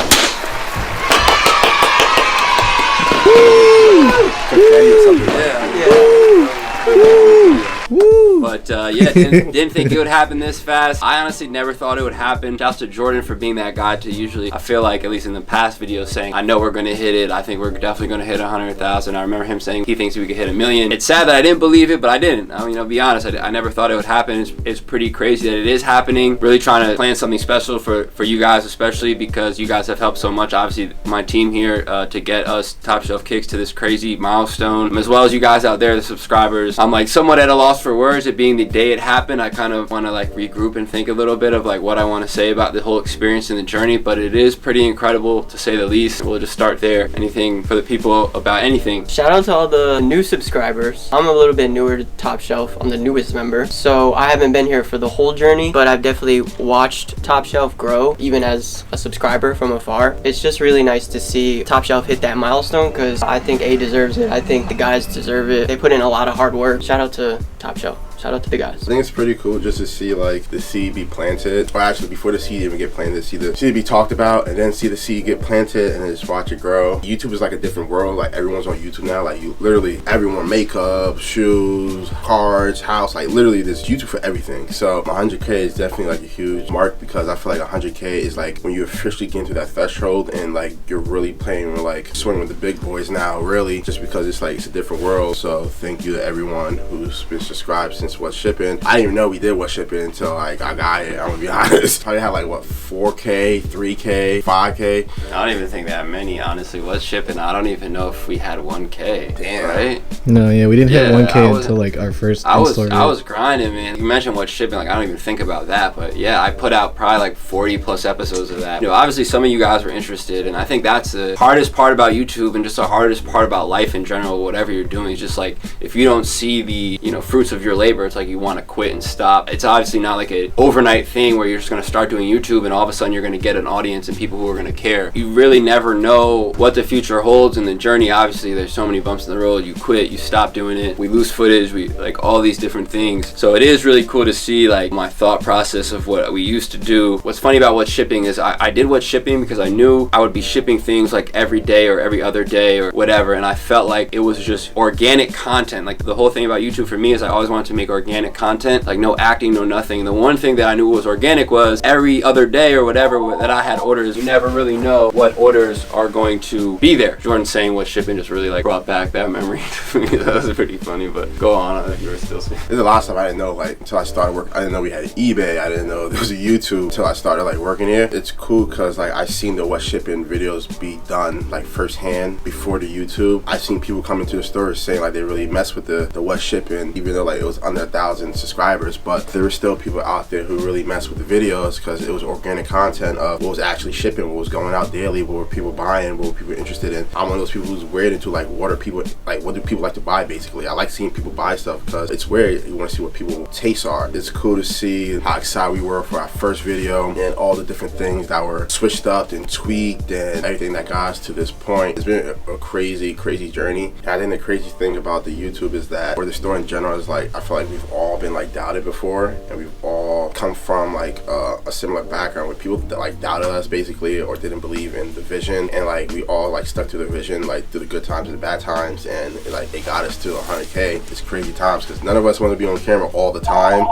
But yeah, didn't think it would happen this fast. I honestly never thought it would happen. Shouts to Jordan for being that guy to usually, I feel like, at least in the past videos, saying, I know we're going to hit it. I think we're definitely going to hit 100,000. I remember him saying he thinks we could hit 1 million. It's sad that I didn't believe it, but I didn't. I mean, I'll be honest, I never thought it would happen. It's pretty crazy that it is happening. Really trying to plan something special for you guys, especially because you guys have helped so much. Obviously, my team here to get us Top Shelf Kicks to this crazy milestone, as well as you guys out there, the subscribers. I'm like somewhat at a loss for words. It being the day it happened, I kind of want to like regroup and think a little bit of like what I want to say about the whole experience and the journey, but it is pretty incredible to say the least. We'll just start there. Anything for the people about anything? Shout out to all the new subscribers. I'm a little bit newer to Top Shelf. I'm the newest member, so I haven't been here for the whole journey, but I've definitely watched Top Shelf grow, even as a subscriber from afar. It's just really nice to see Top Shelf hit that milestone, because I think A deserves it. I think the guys deserve it. They put in a lot of hard work. Shout out to Top Shelf. Shout out to the guys. I think it's pretty cool just to see like the seed be planted, or actually before the seed even get planted, see the seed be talked about, and then see the seed get planted, and then just watch it grow. YouTube is like a different world. Like everyone's on YouTube now. Like you literally everyone, makeup, shoes, cars, house. Like literally, there's YouTube for everything. So 100K is definitely like a huge mark, because I feel like 100K is like when you officially get into that threshold and like you're really playing with like swimming with the big boys now. Really, just because it's like it's a different world. So thank you to everyone who's been subscribed since What's Shipping. I didn't even know we did What's Shipping until like I got it. I'm gonna be honest. Probably had like what 4K, 3K, 5K. I don't even think that many, honestly. What's Shipping? I don't even know if we had 1K. Damn. Right? No, yeah, we didn't hit 1K until like our first. I was grinding, man. You mentioned What's Shipping, like I don't even think about that, but yeah, I put out probably like 40 plus episodes of that. You know, obviously some of you guys were interested, and I think that's the hardest part about YouTube, and just the hardest part about life in general. Whatever you're doing is just like if you don't see the fruits of your labor, it's like you want to quit and stop. It's obviously not like an overnight thing where you're just going to start doing YouTube and all of a sudden you're going to get an audience and people who are going to care. You really never know what the future holds in the journey. Obviously there's so many bumps in the road. You quit, you stop doing it, we lose footage, we like all these different things. So it is really cool to see like my thought process of what we used to do. What's funny about What's Shipping is I did What's Shipping because I knew I would be shipping things like every day or every other day or whatever, and I felt like it was just organic content. Like the whole thing about YouTube for me is I always wanted to make organic content, like no acting, no nothing. And the one thing that I knew was organic was every other day or whatever that I had orders. You never really know what orders are going to be there. Jordan saying What's Shipping just really like brought back that memory to me. That was pretty funny, but go on. I think you were still saying. There's a lot of stuff I didn't know, like until I started work. I didn't know we had an eBay. I didn't know there was a YouTube until I started like working here. It's cool because like I seen the What's Shipping videos be done like firsthand before the YouTube. I seen people come into the store saying like they really mess with the What's Shipping, even though like it was under 1,000 subscribers, but there were still people out there who really messed with the videos because it was organic content of what was actually shipping, what was going out daily, what were people buying, what were people interested in. I'm one of those people who's weird into like what do people like to buy. Basically I like seeing people buy stuff because it's weird. You want to see what people's tastes are. It's cool to see how excited we were for our first video and all the different things that were switched up and tweaked and everything that got us to this point. It's been a crazy journey. And I think the crazy thing about the YouTube is that, or the store in general, is like I feel like we've all been like doubted before, and we've all come from like a similar background with people that like doubted us basically or didn't believe in the vision, and like we all like stuck to the vision like through the good times and the bad times, and like it got us to 100K. It's crazy times because none of us want to be on camera all the time,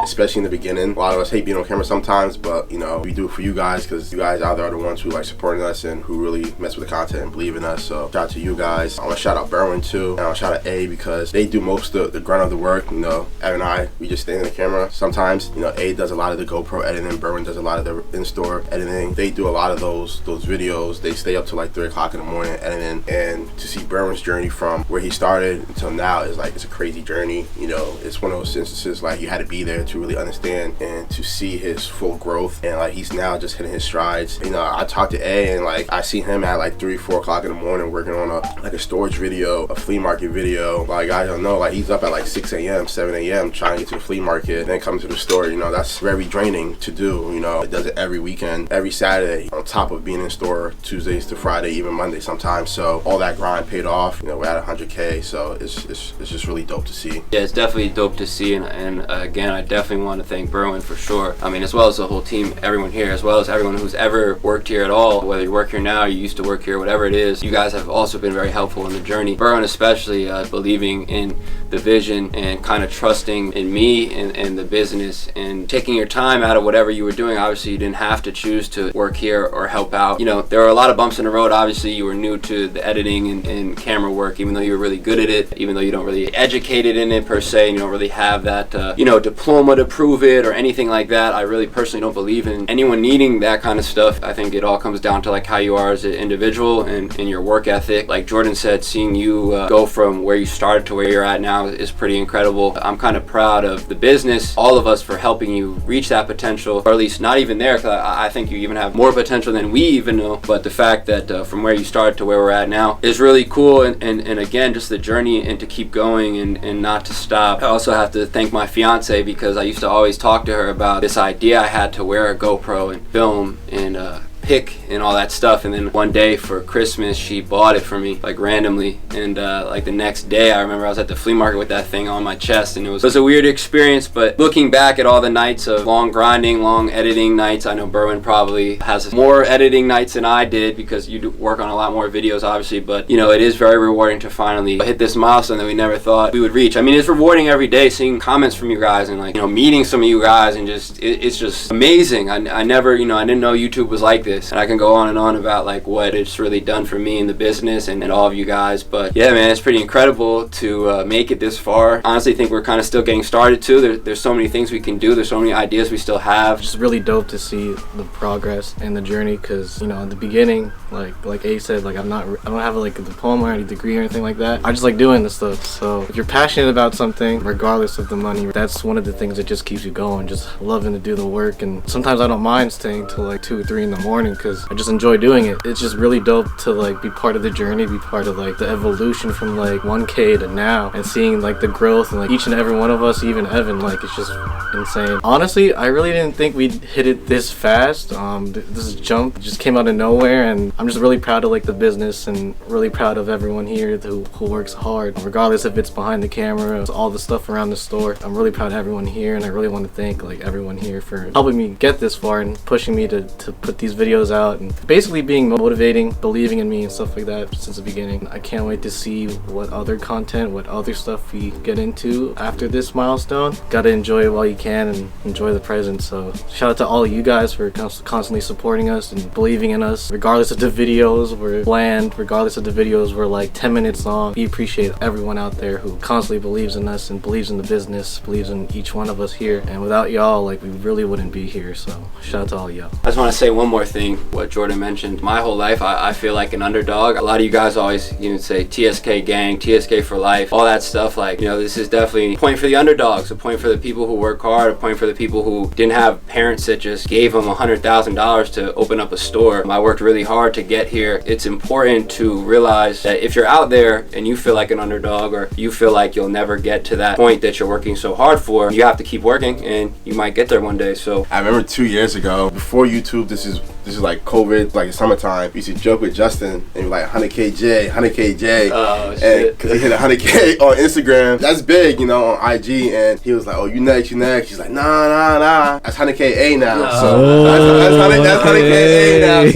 especially in the beginning. A lot of us hate being on camera sometimes, but you know, we do it for you guys because you guys out there are the ones who like supporting us and who really mess with the content and believe in us. So shout out to you guys. I want to shout out Berwin too, and I want to shout out A because they do most of the grunt of the work. You know, Evan and I, we just stand in the camera. Sometimes, you know, A does a lot of the GoPro editing, Berwin does a lot of the in-store editing. They do a lot of those videos. They stay up till like 3 o'clock in the morning editing, and to see Berwin's journey from where he started until now is like, it's a crazy journey. You know, it's one of those instances like you had to be there to really understand and to see his full growth, and like he's now just hitting his strides. You know, I talked to A and like I see him at like 3-4 o'clock in the morning working on a storage video, a flea market video. Like I don't know, like he's up at like 6 a.m. 7 7 a.m. trying to get to the flea market, and then come to the store. You know, that's very draining to do. You know, it does it every weekend, every Saturday, on top of being in store Tuesdays to Friday, even Monday sometimes. So all that grind paid off. You know, we're at 100K, so it's just really dope to see. Yeah, it's definitely dope to see, and again, I definitely want to thank Berwin for sure. I mean, as well as the whole team, everyone here, as well as everyone who's ever worked here at all, whether you work here now, you used to work here, whatever it is, you guys have also been very helpful in the journey. Berwin especially, believing in the vision and kind of trusting in me and the business, and taking your time out of whatever you were doing. Obviously, you didn't have to choose to work here or help out. You know, there were a lot of bumps in the road. Obviously, you were new to the editing and camera work, even though you were really good at it, even though you don't really educated in it per se, and you don't really have that, you know, diploma to prove it or anything like that. I really personally don't believe in anyone needing that kind of stuff. I think it all comes down to like how you are as an individual and your work ethic. Like Jordan said, seeing you go from where you started to where you're at now is pretty incredible. I'm kind of proud of the business, all of us, for helping you reach that potential, or at least not even there, because I think you even have more potential than we even know. But the fact that from where you started to where we're at now is really cool, and again, just the journey and to keep going and not to stop. I also have to thank my fiance, because I used to always talk to her about this idea I had to wear a GoPro and film and pick and all that stuff, and then one day for Christmas she bought it for me, like randomly, and like the next day I remember I was at the flea market with that thing on my chest, and it was a weird experience. But looking back at all the nights of long grinding, long editing nights, I know Berwin probably has more editing nights than I did, because you do work on a lot more videos obviously, but you know, it is very rewarding to finally hit this milestone that we never thought we would reach. I mean, it's rewarding every day seeing comments from you guys, and like, you know, meeting some of you guys, and just it's just amazing. I never, you know, I didn't know YouTube was like this, and I can go on and on about like what it's really done for me in the business and all of you guys. But yeah, man, it's pretty incredible to make it this far. Honestly, think we're kind of still getting started too. There's so many things we can do. There's so many ideas we still have. It's just really dope to see the progress and the journey, because you know, in the beginning, like A said, like I don't have like a diploma or any degree or anything like that. I just like doing this stuff. So if you're passionate about something, regardless of the money, that's one of the things that just keeps you going, just loving to do the work. And sometimes I don't mind staying till like 2 or 3 in the morning, because I just enjoy doing it. It's just really dope to like be part of the journey, be part of like the evolution from like 1K to now, and seeing like the growth, and like each and every one of us, even Evan, like it's just insane. Honestly, I really didn't think we'd hit it this fast. This jump just came out of nowhere, and I'm just really proud of like the business, and really proud of everyone here who works hard, regardless if it's behind the camera, all the stuff around the store. I'm really proud of everyone here, and I really want to thank like everyone here for helping me get this far and pushing me to put these videos out, and basically being motivating, believing in me and stuff like that since the beginning. I can't wait to see what other content, what other stuff we get into after this milestone. Gotta enjoy it while you can and enjoy the present. So shout out to all of you guys for constantly supporting us and believing in us, regardless if the videos were bland, regardless if the videos were like 10 minutes long. We appreciate everyone out there who constantly believes in us and believes in the business, believes in each one of us here, and without y'all, like, we really wouldn't be here. So shout out to all y'all. I just want to say one more thing, what Jordan mentioned. My whole life I feel like an underdog. A lot of you guys always, you know, say TSK gang, TSK for life, all that stuff. Like, you know, this is definitely a point for the underdogs, a point for the people who work hard, a point for the people who didn't have parents that just gave them $100,000 to open up a store. I worked really hard to get here. It's important to realize that if you're out there and you feel like an underdog, or you feel like you'll never get to that point that you're working so hard for, you have to keep working, and you might get there one day. So I remember 2 years ago, before YouTube, this is like COVID, like summertime, we used to joke with Justin and be like 100K 100K. Oh shit. Because he hit 100K on Instagram. That's big, you know, on IG. And he was like, oh, you next. He's like, nah. That's 100K now. So that's 100K now.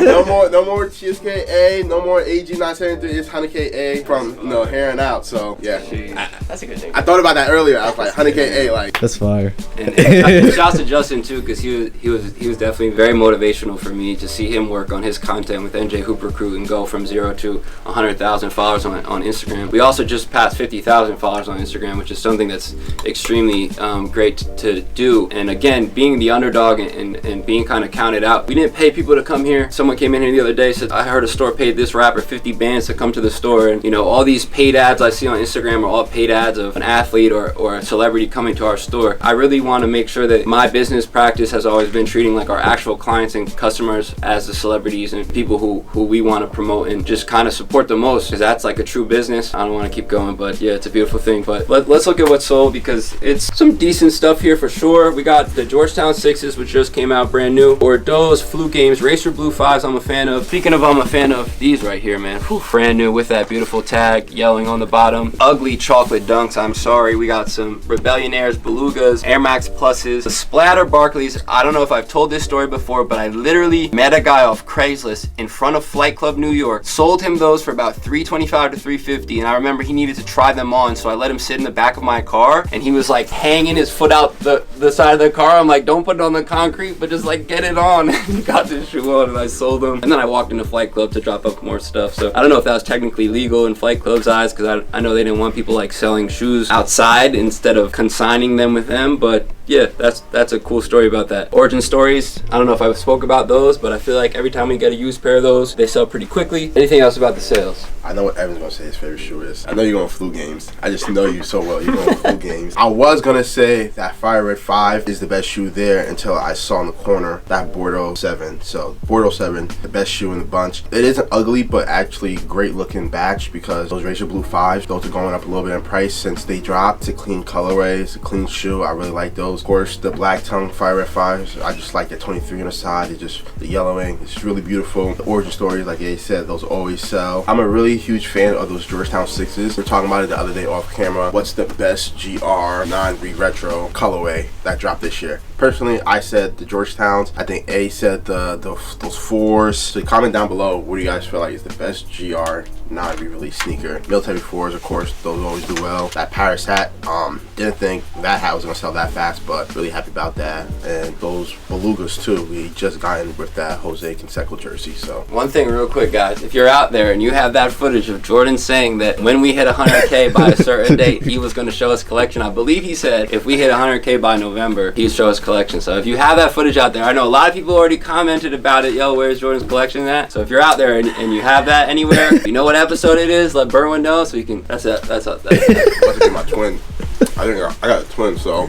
So no more TSKA, no more AG 973. It's 100K from, you know, here and out. So yeah. That's a good thing. I thought about that earlier. I was like 100K, like. That's fire. And shouts to Justin too, because he was definitely very motivational for me to see him work on his content with NJ Hooper Crew and go from 0 to 100,000 followers on Instagram. We also just passed 50,000 followers on Instagram, which is something that's extremely great to do. And again, being the underdog and being kind of counted out. We didn't pay people to come here. Someone came in here the other day, said, I heard a store paid this rapper 50 bands to come to the store. And you know, all these paid ads I see on Instagram are all paid ads of an athlete or a celebrity coming to our store. I really want to make sure that my business practice has always been treating like our actual clients and customers as the celebrities and people who we want to promote and just kind of support the most, because that's like a true business. I don't want to keep going, but yeah, it's a beautiful thing. But let's look at what's sold, because it's some decent stuff here for sure. We got the Georgetown 6s, which just came out brand new. Bordeaux's, Flu Games, Racer Blue 5s I'm a fan of. Speaking of, I'm a fan of these right here, man. Whew, brand new with that beautiful tag yelling on the bottom. Ugly chocolate dunks, I'm sorry. We got some Rebellionaires, Belugas, Air Max Pluses, the Splatter Barclays. I don't know if I've told this story before, but I literally met a guy off Craigslist in front of Flight Club New York, sold him those for about $325 to $350, and I remember he needed to try them on, so I let him sit in the back of my car, and he was like hanging his foot out the side of the car. I'm like, don't put it on the concrete, but just like get it on. He got this shoe on and I sold them, and then I walked into Flight Club to drop up more stuff. So I don't know if that was technically legal in Flight Club's eyes, because I know they didn't want people like selling shoes outside instead of consigning them with them, but yeah, that's a cool story about that. Origin stories, I don't know if I spoke about those, but I feel like every time we get a used pair of those, they sell pretty quickly. Anything else about the sales? I know what Evan's gonna say his favorite shoe is. I know you're going Flu Games. I just know you so well. You're going Flu Games. I was gonna say that Fire Red 5 is the best shoe there until I saw in the corner that Bordeaux 7. So Bordeaux 7, the best shoe in the bunch. It isn't ugly, but actually great looking batch, because those Racer Blue 5s, those are going up a little bit in price since they dropped. It's a clean colorway, it's a clean shoe. I really like those. Of course, the Black Tongue Fire Red 5s, I just like the 23 on the side. It's just the yellowing, it's really beautiful. The origin stories, like Ye said, those always sell. I'm a really huge fan of those Georgetown 6s. We were talking about it the other day off camera. What's the best GR non-retro colorway that dropped this year? Personally, I said the Georgetowns. I think A said those 4s. So comment down below, what do you guys feel like is the best GR non-re-release sneaker? Military 4s, of course, those always do well. That Paris hat, didn't think that hat was gonna sell that fast, but really happy about that. And those Belugas too. We just got in with that Jose Canseco jersey. So one thing real quick, guys, if you're out there and you have that footage of Jordan saying that when we hit 100K by a certain date, he was gonna show us collection. I believe he said if we hit 100K by November, he'd show us collection. So if you have that footage out there, I know a lot of people already commented about it. Yo, where's Jordan's collection at? So if you're out there and you have that anywhere, you know what episode it is, let Berwin know so you can. That's it. That's about to get my twin. I got a twin, so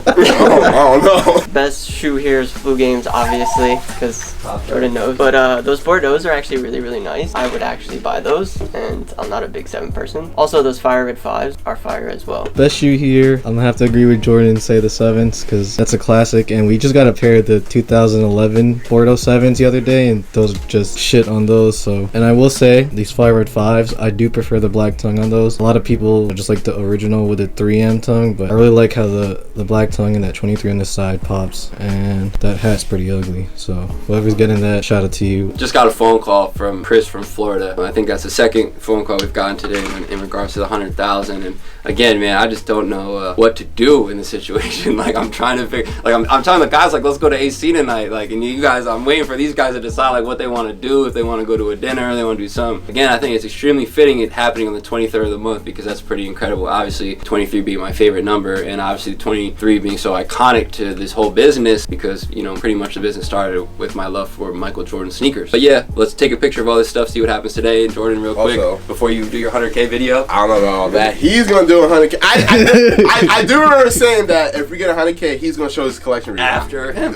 I don't know. Best shoe here is Flu Games, obviously, because Jordan knows. But those Bordeaux are actually really, really nice. I would actually buy those, and I'm not a big 7 person. Also, those Fire Red 5s are fire as well. Best shoe here, I'm gonna have to agree with Jordan and say the 7s, because that's a classic, and we just got a pair of the 2011 Bordeaux 7s the other day, and those just shit on those. So, and I will say, these Fire Red 5s, I do prefer the black tongue on those. A lot of people just like the original with the 3M tongue, but I really like how the black tongue and that 23 on the side pops, and that hat's pretty ugly. So whoever's getting that, shout out to you. Just got a phone call from Chris from Florida. I think that's the second phone call we've gotten today in regards to the 100,000. And again, man, I just don't know what to do in the situation. Like, I'm trying to figure, like, I'm telling the guys, like, let's go to AC tonight. Like, and you guys, I'm waiting for these guys to decide like what they want to do, if they want to go to a dinner, or they want to do something. Again, I think it's extremely fitting it happening on the 23rd of the month, because that's pretty incredible. Obviously 23 being my favorite number, and obviously 23 being so iconic to this whole business, because, you know, pretty much the business started with my love for Michael Jordan sneakers. But yeah, let's take a picture of all this stuff, see what happens today. Jordan, real quick, also, before you do your 100K video. I don't know about all that. He's gonna do 100K. I do remember saying that if we get 100K, he's gonna show his collection review. After him.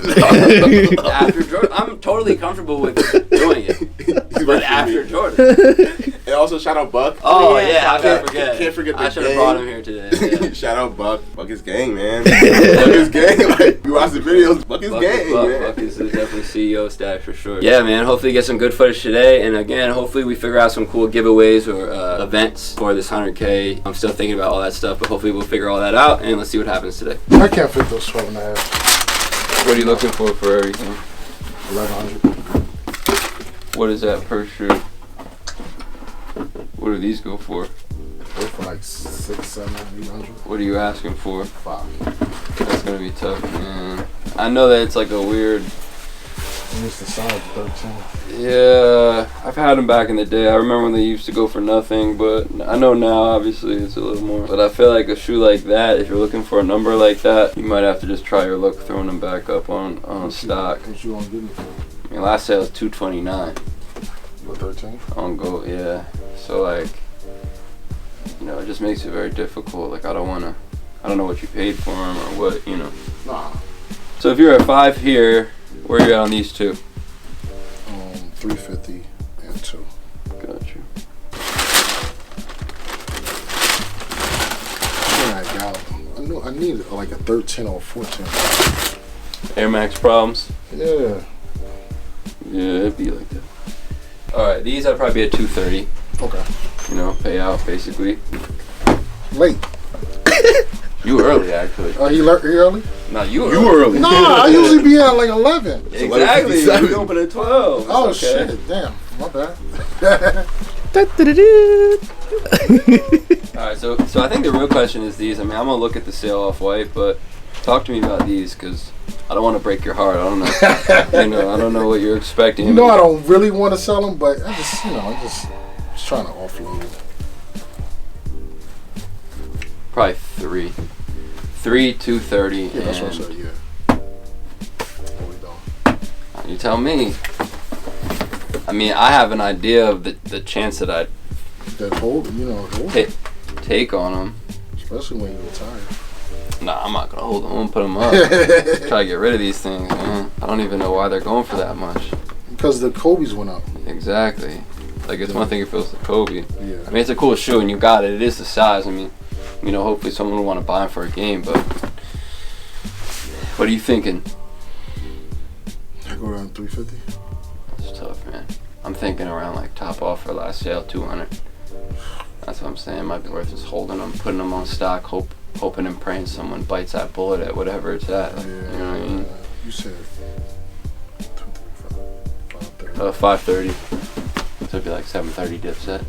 After Jordan. I'm totally comfortable with doing it. But after Jordan. And also shout out Buck. Oh yeah, I can't forget. Can't forget the I should have brought him here today. Yeah. Shout out Buck. Buck is gang, man. Buck is gang. Like, we watch the videos. Buck is gang, man. Buck is definitely CEO status for sure. Yeah, man. Hopefully get some good footage today, and again, hopefully we figure out some cool giveaways or events for this 100K. I'm still thinking about all that stuff, but hopefully we'll figure all that out, and let's see what happens today. I can't fit those 12.5. What are you looking for everything? 1,100. What is that per shoe? What do these go for? They're for like 6, 7, 800. What are you asking for? 5. That's gonna be tough, man. I know that it's like a weird. It's the size 13. Yeah, I've had them back in the day. I remember when they used to go for nothing, but I know now obviously it's a little more. But I feel like a shoe like that, if you're looking for a number like that, you might have to just try your luck throwing them back up on stock. What you want to give me for? I mean, last sale was $229. What, 13? On Goat, yeah. So like, you know, it just makes it very difficult. Like, I don't know what you paid for them or what, you know. Nah. So if you're at 5 here, where are you at on these two? 350 and 2. Got you. I need like a 13 or a 14. Air Max problems. Yeah. Yeah, it'd be like that. All right, these I'd probably be at 230. Okay. You know, pay out basically. Late. You were early actually. Oh, he early? No, you were early. No, I usually be at like 11. Exactly. You open at 12. Oh, It's okay. shit. Damn. My bad. All right, so I think the real question is these. I mean, I'm gonna look at the sale off-white, but talk to me about these because I don't want to break your heart. I don't know. I don't know what you're expecting. You know, I don't really want to sell them, but I just, I'm just trying to offload. Probably 3, 230. Yeah, that's what I said. Yeah. What we doing? You tell me. I mean, I have an idea of the chance that I'd take on them. Especially when you retire. Nah, I'm not gonna hold them. I'm gonna put them up. Try to get rid of these things, man. I don't even know why they're going for that much. Because the Kobe's went up. Exactly. Like, it's one thing if it was the Kobe. Yeah. I mean, it's a cool shoe and you got it. It is the size. I mean, hopefully someone will want to buy them for a game, but what are you thinking? I go around 350. It's tough, man. I'm thinking around like top offer, last sale, 200. That's what I'm saying. Might be worth just holding them, putting them on stock, hoping and praying someone bites that bullet at whatever it's at. Like, you know what I mean? You said 530. 530. So it'd be like 730 dipset.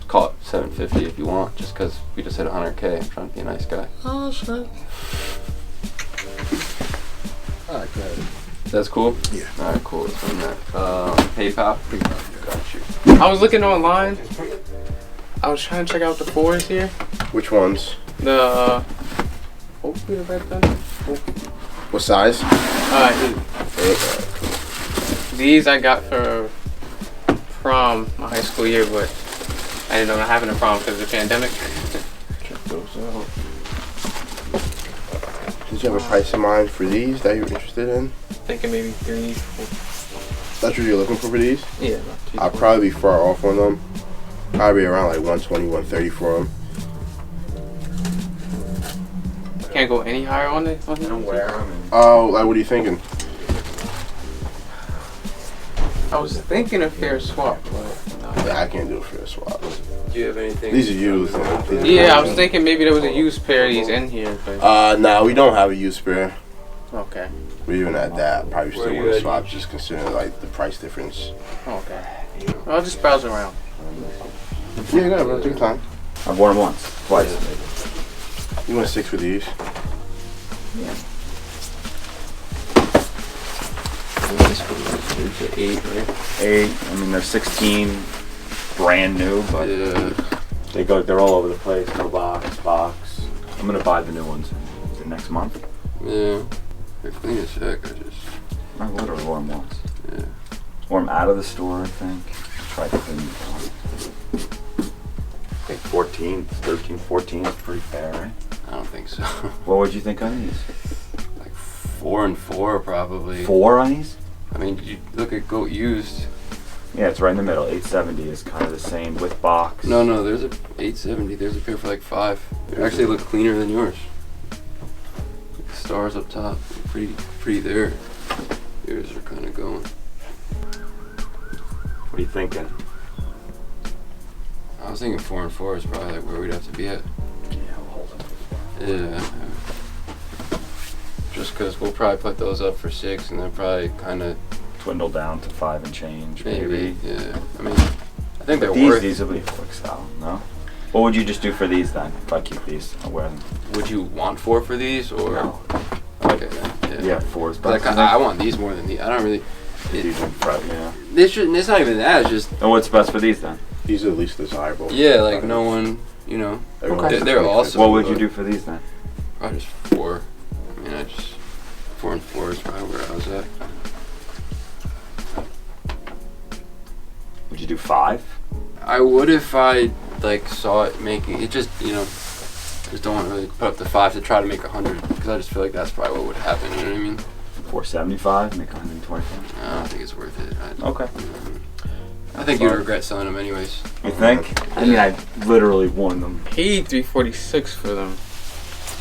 Call it 750 if you want, just because we just hit 100K. I'm trying to be a nice guy. Oh, shit. Alright, good. That's cool? Yeah. Alright, cool. Let's run that. PayPal? Yeah. Got you. I was looking online. I was trying to check out the 4s here. Which ones? The hopefully the red button. What size? These I got for prom my high school year, but I ended up having a prom because of the pandemic. Check those out. Did you have a price in mind for these that you're interested in? Thinking maybe 3, 4. That's what you're looking for these? Yeah, not too I'll probably be far off on them. Probably around like 120, 130 for them. Can't go any higher on it. Oh, like what are you thinking? I was thinking a fair swap, but Yeah, I can't do a fair swap. Do you have anything? These are used. yeah, I was thinking maybe there was a used pair of these in here. But No, we don't have a used pair. okay. But even at that, probably Where still you want to at? swap just considering like the price difference. Okay. I'll just browse around. Yeah, go ahead, bro. Take your time. I've worn them once, twice. You want 6 for these? This one is 8, right? 8. I mean, they're 16, brand new, but Yeah. they're all over the place. No box. I'm gonna buy the new ones next month. Yeah. They're clean as heck. I literally wore them once. Yeah. Wore them out of the store, I think. Tried to clean them. I think 13, 14 is pretty fair, right? I don't think so. What would you think on these? Like 4 and 4 probably. 4 on these? I mean, you look at GOAT used. Yeah, it's right in the middle. 870 is kind of the same with box. No, there's a 870. There's a pair for like 5. They actually look cleaner than yours. The stars up top, pretty there. Yours are kind of going. What are you thinking? I was thinking 4 and 4 is probably like where we'd have to be at. Yeah, we'll hold them. Yeah. Just because we'll probably put those up for 6 and then probably kind of Dwindle down to 5 and change, maybe. maybe. Yeah. I mean, I think they're But worth. these will be a quick sell, no? What would you just do for these then? If I keep these, I'll wear them. Would you want 4 for these or? No. Okay. Then, Yeah, 4s. Like I want these more than these. I don't really. These are probably, yeah. It's not even that. It's just. And what's best for these then? These are the least desirable. Yeah, like no one. They're awesome. What would you but do for these then? Probably just 4. I mean, 4 and 4 is probably where I was at. Would you do 5? I would if I like saw it making it. Just just don't want to really put up the 5 to try to make 100 because I just feel like that's probably what would happen. You know what I mean? 475, make 125. I don't think it's worth it. Okay. I think you'd regret selling them anyways. You think? I mean, I literally won them. Paid $346 for them.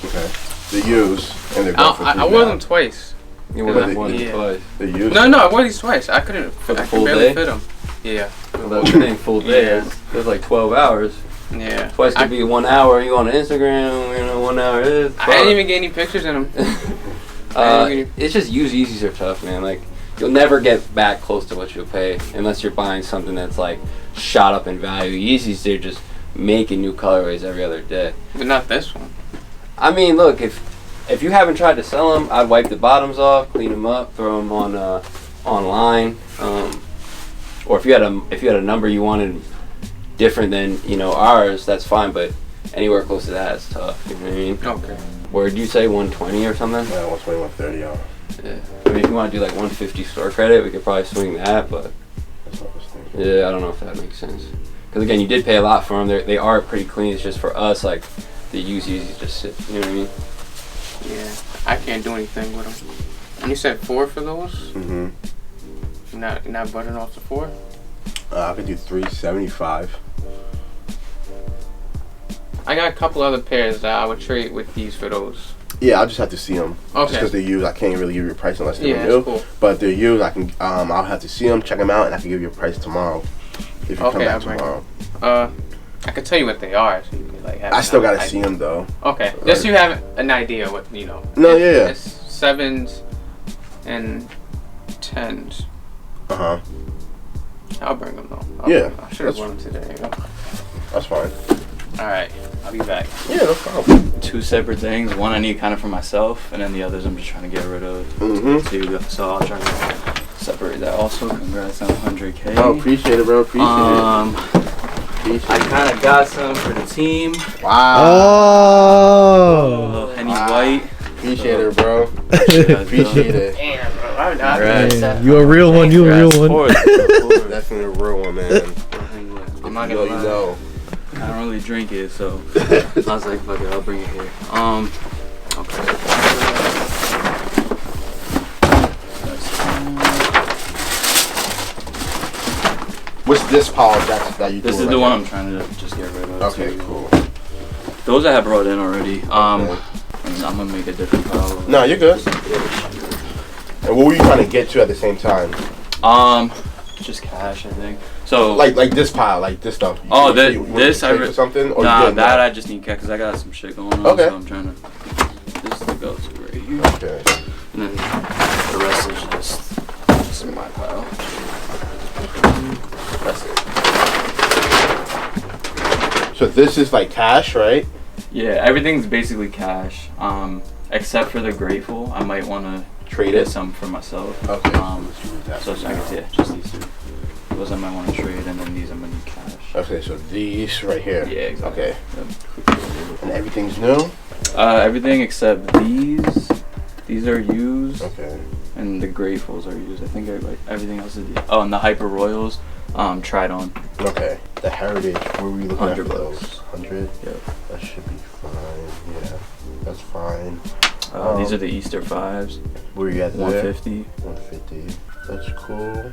Okay. The used and they're going for I wore them twice. You wore them twice. The used. No, I wore these twice. I couldn't. For the I full could barely day? fit them. Yeah. Well, that's the thing, full day. Yeah. It was like 12 hours. Yeah. Twice could be 1 hour. You on Instagram, 1 hour is. I didn't even get any pictures in them. It's just used Yeezys are tough, man. Like, you'll never get back close to what you'll pay unless you're buying something that's like shot up in value. Yeezys, they're just making new colorways every other day. But not this one. I mean, look, if you haven't tried to sell them, I'd wipe the bottoms off, clean them up, throw them on online, or if you had a number you wanted different than ours, that's fine. But anywhere close to that is tough. You know what I mean? Okay. Where did you say 120 or something? Yeah, 120, 130, yeah. Yeah. I mean, if you want to do like 150 store credit, we could probably swing that, but That's what I was thinking. yeah, I don't know if that makes sense. Because again, you did pay a lot for them. They are pretty clean. It's just for us, like the used Yeezys just sit. You know what I mean? Yeah. I can't do anything with them. And you said 4 for those? Mm-hmm. Not button off the 4? I could do 375. I got a couple other pairs that I would trade with these for those. Yeah, I'll just have to see them. Okay. Just because they're used, I can't really give you a price unless they're Yeah, new. that's cool. But if they're used, I can. I'll have to see them, check them out, and I can give you a price tomorrow. If you come back tomorrow. I could tell you what they are, so you can like have. I still gotta see them though. Okay, just so you have an idea what you know. No, yeah. It's 7s and 10s. Uh huh. I'll bring them though. Yeah. I should have worn them today. That's fine. All right, I'll be back. Yeah, no problem. 2 separate things. One I need kind of for myself, and then the others I'm just trying to get rid of. Mm-hmm. So I'll try to separate that. Also, congrats on 100K. Oh, appreciate it, bro. Appreciate it. I kind of got some for the team. Wow. Oh. Henny White. Appreciate it, bro. Appreciate it. Damn, bro. You a real one. You a real one. Definitely a real one, man. I'm not You gonna lie. know. I don't really drink it, so I was like, fuck it, I'll bring it here. Okay. What's this polish that you do? This is the one I'm trying to just get rid of. Okay, too. cool. Those I have brought in already. And I'm gonna make a different pile. No, you're good. And what were you trying to get to at the same time? Just cash, I think. So like this pile, like this stuff. This I for something. Or nah, you did that I just need cash because I got some shit going on. Okay. So I'm trying to. This is the go-to right here. Okay. And then the rest is just in my pile. That's it. So this is like cash, right? Yeah, everything's basically cash. Except for the Grateful, I might want to trade it some for myself. Okay. So I can just these 2. Those I might want to trade, and then these I'm gonna need cash. Okay, so these right here. Yeah, exactly. Okay. And everything's new? Everything except these. These are used. Okay. And the Gratefuls are used. I think everything else is. And the Hyper Royals, tried on. Okay. The Heritage. Where were you looking at for those? 100. Yep. That should be fine. Yeah, that's fine. These are the Easter 5s. Where you at? 150. 150. That's cool.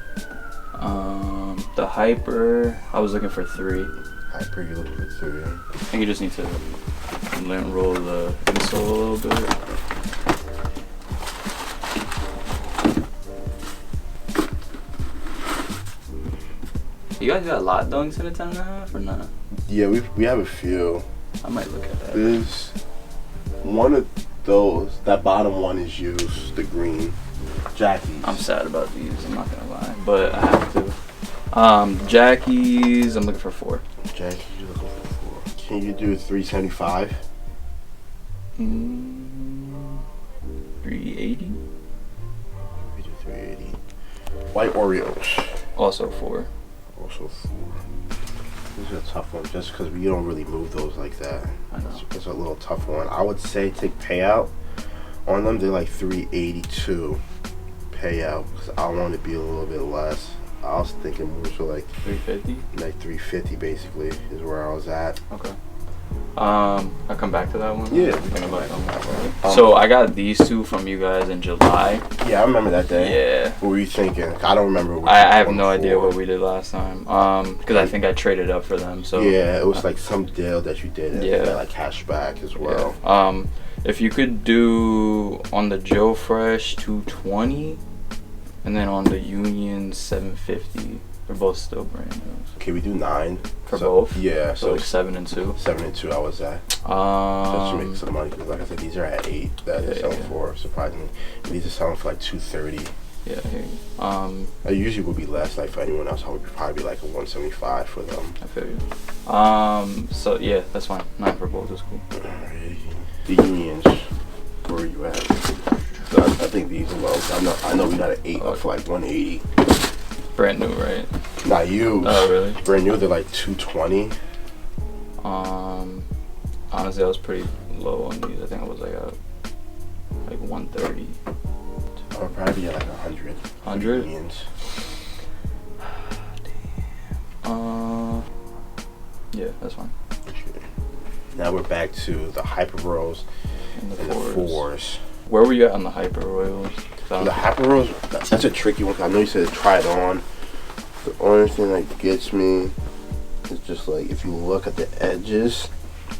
The Hyper, I was looking for 3. Hyper, you looking for 3. I think you just need to roll the insole a little bit. You guys got a lot dunks in a 10.5 or not? Yeah, we have a few. I might look at that. There's one of those. That bottom one is used. The green. Jackies. I'm sad about these, I'm not gonna lie, but I have to. Jackies, I'm looking for 4. Jackies, you're looking for 4. Can you do 375? 380? We do 380. White Oreos. Also 4. Also 4. These are a tough one just because we don't really move those like that. I know. It's a little tough one. I would say take payout on them. They're like 382 payout because I want to be a little bit less. I was thinking more so like 350? Like 350 basically is where I was at. Okay. I'll come back to that one. Yeah. Think about that one. So I got these two from you guys in July. Yeah, I remember that day. Yeah. What were you thinking? I don't remember. I have no idea what we did last time. Because I think I traded up for them. So yeah, it was like some deal that you did. And yeah. Like cash back as well. Yeah. If you could do on the Joe Fresh 220, and then on the Union 750. They're both still brand new. Can we do 9 for both? Yeah, so like 7 and 2. 7 and 2. I was at. Just to make some money because, like I said, these are at 8. That is selling for surprisingly. These are selling for like 230. Yeah, I hear you. I usually would be less. Like for anyone else, I would probably be like a 175 for them. I feel you. So yeah, that's fine. 9 for both is cool. Alright. The Unions. Where are you at? So I think these are low. I know we got an 8 up for like 180. Brand new, right? Not used. Oh, really? Brand new, they're like 220. Honestly, I was pretty low on these. I think I was like at like 130. Or probably at like 100. 100? Unions. Yeah, that's fine. Now we're back to the Hyper Rolls and the 4s. Where were you at on the Hyper Royals? The Hyper Rolls, that's a tricky one. I know you said try it on. The only thing that gets me is just like if you look at the edges,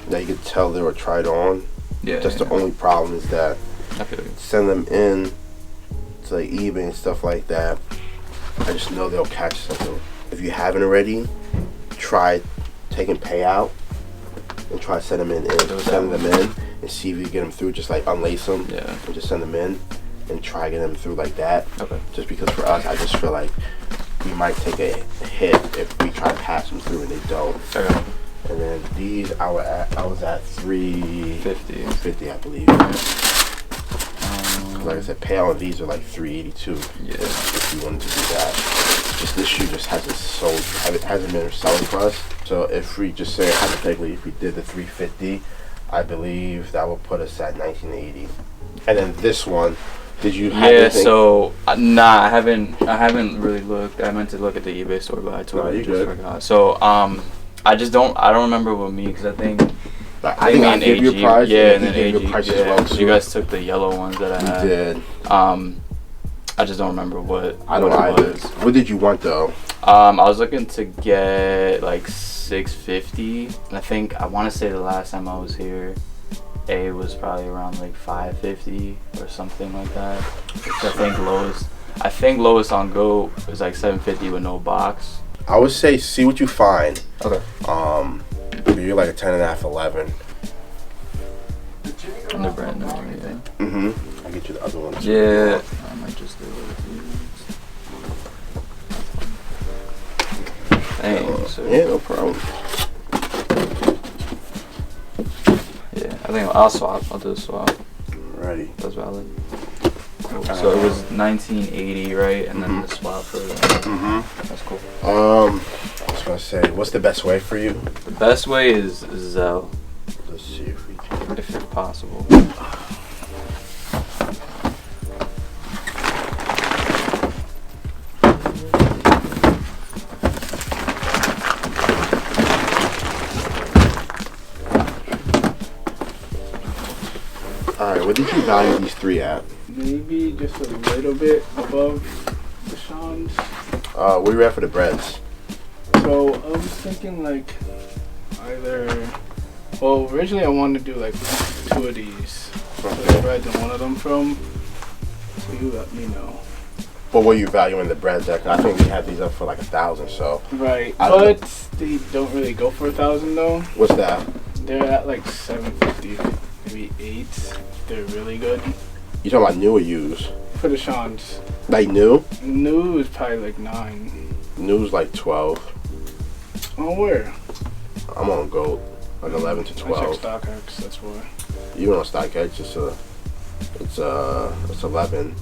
that you can tell they were tried on. Yeah. That's the only problem is that I feel you. Send them in to like eBay and stuff like that. I just know they'll catch something. If you haven't already, try taking payout and try sending them in and see if you get them through. Just like unlace them and just send them in and try getting them through like that. Okay. Just because for us, I just feel like we might take a hit if we try to pass them through and they don't. Okay. And then these, I was at 350, I believe. Like I said, payout on these are like 382. Yeah. If you wanted to do that, just this shoe just hasn't been selling for us. So if we just say hypothetically, if we did the 350, I believe that would put us at 1980. And then this one, did you have anything? So nah, I haven't really looked. I meant to look at the eBay store, but I totally just forgot. So I don't remember with me because I think I gave you a price. Yeah, and then gave you a price as well too. You guys took the yellow ones that I had. We did. I just don't remember what. I don't either. What did you want though? I was looking to get like 650, and I want to say the last time I was here, A was probably around like 550 or something like that. Which I think lowest on Go is like 750 with no box. I would say see what you find. Okay. You're like a 10.5, 11. And they're brand new, yeah. Mm-hmm. I'll get you the other ones. Yeah. I might just do it. Thanks. Yeah, no problem. Yeah, I think I'll swap. I'll do a swap. Alrighty. That's valid. Cool. So it was 1980, right? And then the swap for that. Mm-hmm. That's cool. I was gonna say, what's the best way for you? The best way is Zelle. Let's see if we can. If it's possible. Alright, what did you value these 3 at? Maybe just a little bit above the Sean's. Where you at for the breads? So I was thinking like well, originally I wanted to do like 2 of these. Okay. So the breads and one of them from. So you let me know. What were you valuing the breads at? I think we had these up for like 1,000. So. Right, but they don't really go for 1,000 though. What's that? They're at like 750, maybe 8. They're really good. You talking about new or used? For the Sean's. Like new? New is probably like 9. New's like 12. Oh, where? I'm on gold, like 11 to 12. I check StockX, that's why. You on StockX? It's 11.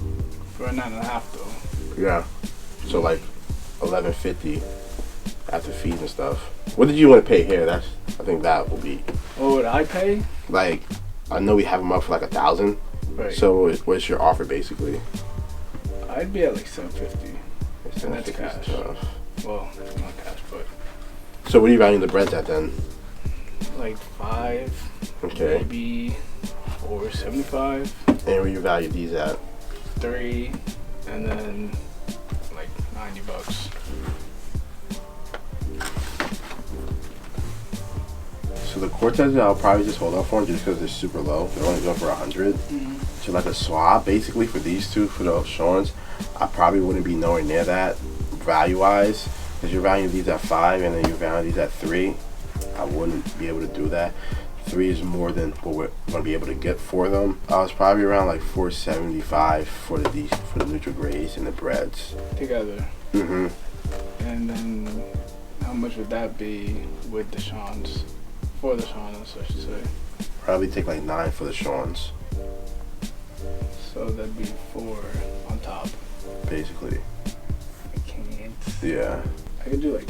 For a 9.5 though. Yeah. So like 11.50 after fees and stuff. What did you want to pay here? I think that will be. What would I pay? Like, I know we have them up for like 1,000. Right. So what's your offer basically? I'd be at like 750. And that's cash. Stuff. Well, not cash, but. So what are you valuing the breads at then? like 5. Okay. Maybe 475. And where you value these at? 3, and then like $90. So the Cortez, I'll probably just hold off on just because they're super low. They're only going for 100. So like a swap, basically for these two, for the Sean's, I probably wouldn't be nowhere near that value-wise, because you're valuing these at 5 and then you're valuing these at 3. I wouldn't be able to do that. 3 is more than what we're gonna be able to get for them. I was probably around like 475 for the neutral grays and the breads Together. And then how much would that be with the Sean's? For the Sean's, I should say. probably take like 9 for the Sean's, So that'd be 4 on top. basically. I can't. Yeah. I could do like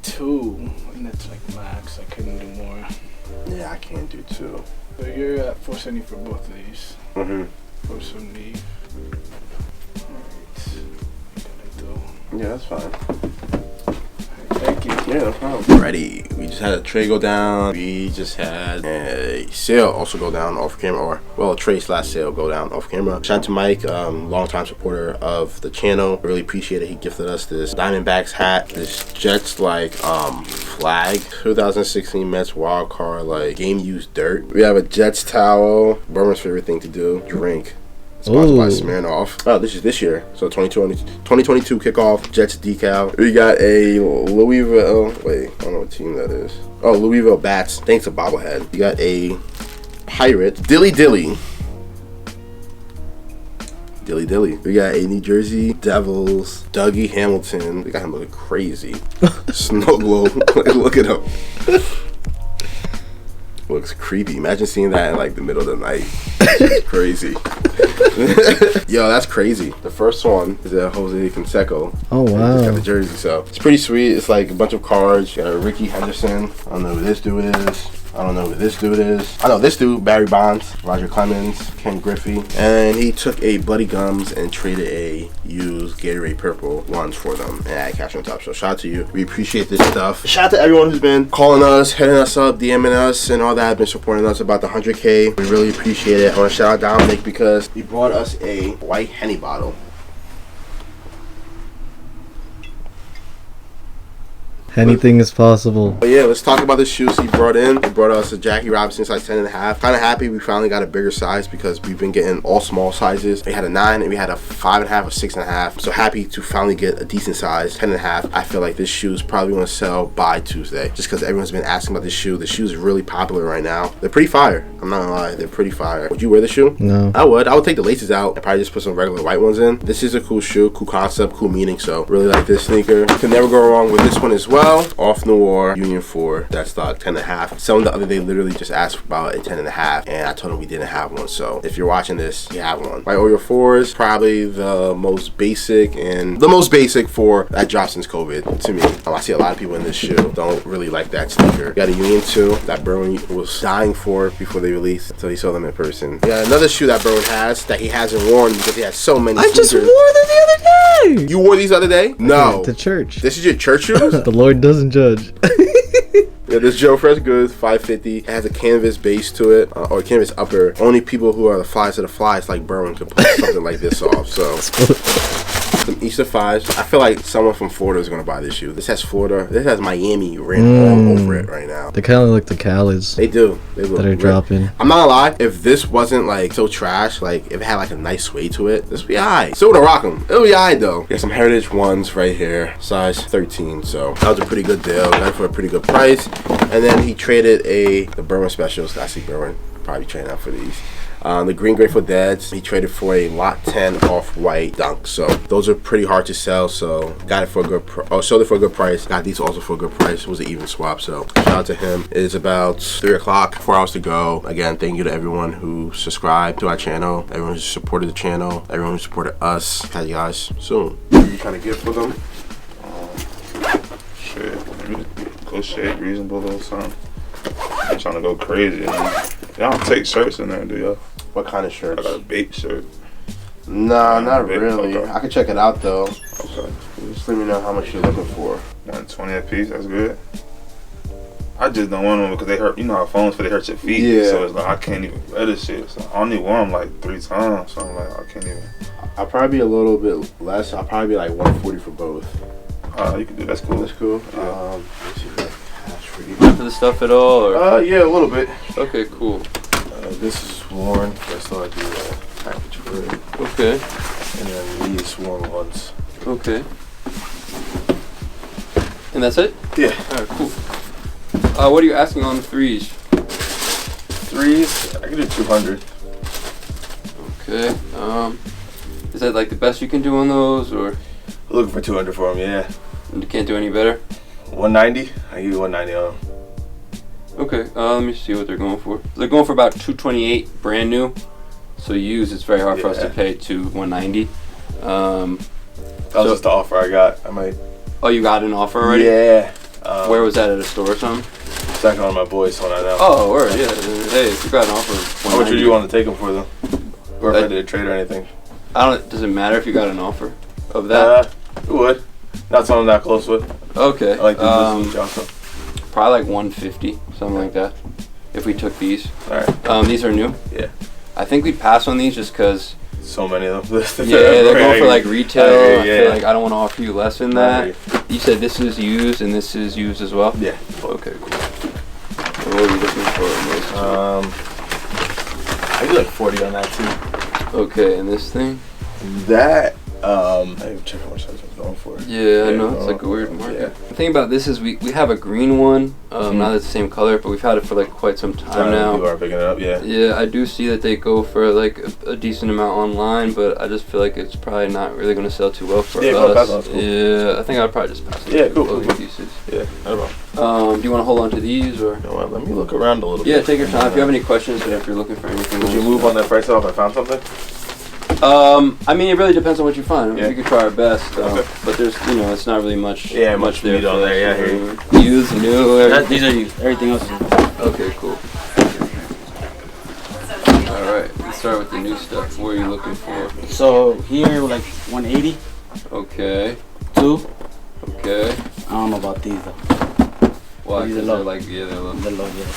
2, and that's like max. I couldn't do more. Yeah, I can't do 2. So you're at 470 for both of these. 470. Alright. Yeah, that's fine. Thank you. Yeah, no problem. Ready. We just had a tray go down. We just had a sale also go down off camera, or well, a tray / sale go down off camera. Shout out to Mike, longtime supporter of the channel. Really appreciate it. He gifted us this Diamondbacks hat, this Jets flag, 2016 Mets wild card game used dirt. We have a Jets towel. Burman's favorite thing to do, drink. Sponsored by Smirnoff. Oh, this is this year. So 2022 kickoff, Jets decal. We got a Louisville, wait, I don't know what team that is. Oh, Louisville Bats. Thanks to bobblehead. We got a Pirate, Dilly Dilly. Dilly Dilly. We got a New Jersey Devils, Dougie Hamilton. We got him looking crazy. Snow globe. Look at him. Looks creepy. Imagine seeing that in the middle of the night. Crazy. Yo, that's crazy. The first one is a Jose Canseco. Oh wow. Just got the jersey, so it's pretty sweet. It's like a bunch of cards. You got a Ricky Henderson. I don't know who this dude is. I don't know who this dude is. I know this dude, Barry Bonds, Roger Clemens, Ken Griffey. And he took a Bloody Gums and traded a used Gatorade Purple ones for them. And I cash on top. So shout out to you. We appreciate this stuff. Shout out to everyone who's been calling us, hitting us up, DMing us, and all that. Been supporting us about the 100K. We really appreciate it. I want to shout out Dominic because he brought us a white Henny bottle. Anything is possible. But yeah, let's talk about the shoes he brought in. He brought us a Jackie Robinson size 10.5. Kind of happy we finally got a bigger size because we've been getting all small sizes. We had a 9 and we had a 5.5, a 6.5. So happy to finally get a decent size, 10.5. I feel like this shoe is probably going to sell by Tuesday just because everyone's been asking about this shoe. The shoe is really popular right now. They're pretty fire. I'm not gonna lie, they're pretty fire. Would you wear the shoe? No. I would take the laces out and probably just put some regular white ones in. This is a cool shoe, cool concept, cool meaning. So really like this sneaker. Can never go wrong with this one as well. Off Noir Union 4, that stock 10.5. Someone the other day literally just asked about a 10.5 and I told him we didn't have one. So if you're watching this, you have one. My Oreo 4 is probably the most basic for that dropped since COVID to me. I see a lot of people in this shoe don't really like that sneaker. We got a Union 2 that Berwin was dying for before they released until he saw them in person. We got another shoe that Berwin has that he hasn't worn because he has so many sneakers. Just wore them the other day. You wore these the other day? No. To church. This is your church shoes? The Lord doesn't judge. Yeah, this Joe Fresh Goods 550. It has a canvas base to it, or canvas upper. Only people who are the flies of the flies like Berwin could pull something like this off. So some Easter 5s. I feel like someone from Florida is gonna buy this shoe. This has Florida. This has Miami written all over it right now. They kind of look the Khaled's. They do. They look that are red. dropping. I'm not gonna lie. If this wasn't so trash, if it had a nice suede to it, this would be alright. Still would rock them. It would be alright though. Got some Heritage ones right here, size 13. So that was a pretty good deal. Got it for a pretty good price. And then he traded the Berwin specials. I see Berwin probably trading out for these. The Green Grateful Deads, he traded for a lot 10 off-white dunk. So those are pretty hard to sell. So got it for a good sold it for a good price. Got these also for a good price. It was an even swap. So shout out to him. It is about 3 o'clock, 4 hours to go. Again, thank you to everyone who subscribed to our channel, everyone who supported the channel, everyone who supported us. Catch you guys soon. What are you trying to get for them? Shit, go shit, reasonable little something. I'm trying to go crazy. Y'all don't take shirts in there, do y'all? What kind of shirts? I got a bait shirt. Nah, not really. Okay. I can check it out though. Okay. Just let me know how much you're looking for. 120 a piece, that's good. I just don't want them because they hurt. You know how phones feel, they hurt your feet. Yeah. So it's like I can't even wear this shit. So I only wore them like 3 times. So I'm like I can't even. I'll probably be a little bit less. I'll probably be like 140 for both. You can do that's cool. That's cool. Yeah. Let's see if I have cash for you. For the stuff at all? Or? Yeah, a little bit. Okay, cool. This is worn. That's all I do package for it. Okay. And then these worn ones. Okay. And that's it? Yeah. Alright, cool. What are you asking on the 3s? 3s, I can do 200. Okay. Is that like the best you can do on those, or? Looking for 200 for them, yeah. And you can't do any better? 190? I give you 190 on them. Okay, let me see what they're going for. They're going for about 228 brand new. So used, it's very hard for us to pay to 190. That was just the offer I got. I might. Oh, you got an offer already? Yeah. Where was that, at a store or something? Second on my boys, so I know. Oh, word, yeah. Hey, if you got an offer, how much would you want to take them for, though? Or if I did a trade or anything? Does it matter if you got an offer of that? It would. Not something I'm that close with. Okay. I like the business also. Probably like 150, something like that. If we took these. Alright. These are new? Yeah. I think we'd pass on these just because. So many of them. Yeah, they're going for like retail. I feel like I don't want to offer you less than that. You said this is used and this is used as well? Yeah. Okay, cool. And what are you looking for in those I do like 40 on that too. Okay, and this thing? That, I didn't check how much size I was going for. Yeah, I know, it's like a weird market. Yeah. The thing about this is we have a green one, not the same color, but we've had it for like quite some time now. People are picking it up, yeah. Yeah, I do see that they go for like a decent amount online, but I just feel like it's probably not really going to sell too well for us. Cool. Yeah, I think I'd probably just pass it. Yeah, cool. Pieces. Yeah, not a problem. Do you want to hold on to these or? You know what, let me look around a little bit. Yeah, take your time. If you have any questions or if you're looking for anything. Would you move on that price off if I found something? I mean, it really depends on what you find. I mean, we could try our best, but there's, it's not really much. Yeah, much there on there. Yeah, here. Used, new. These are used. Everything else is used. Okay, cool. All right, let's start with the new stuff. What are you looking for? So here, like 180. Okay. 2. Okay. I don't know about these though. Why? Because they're like, they're low. They're low, yeah.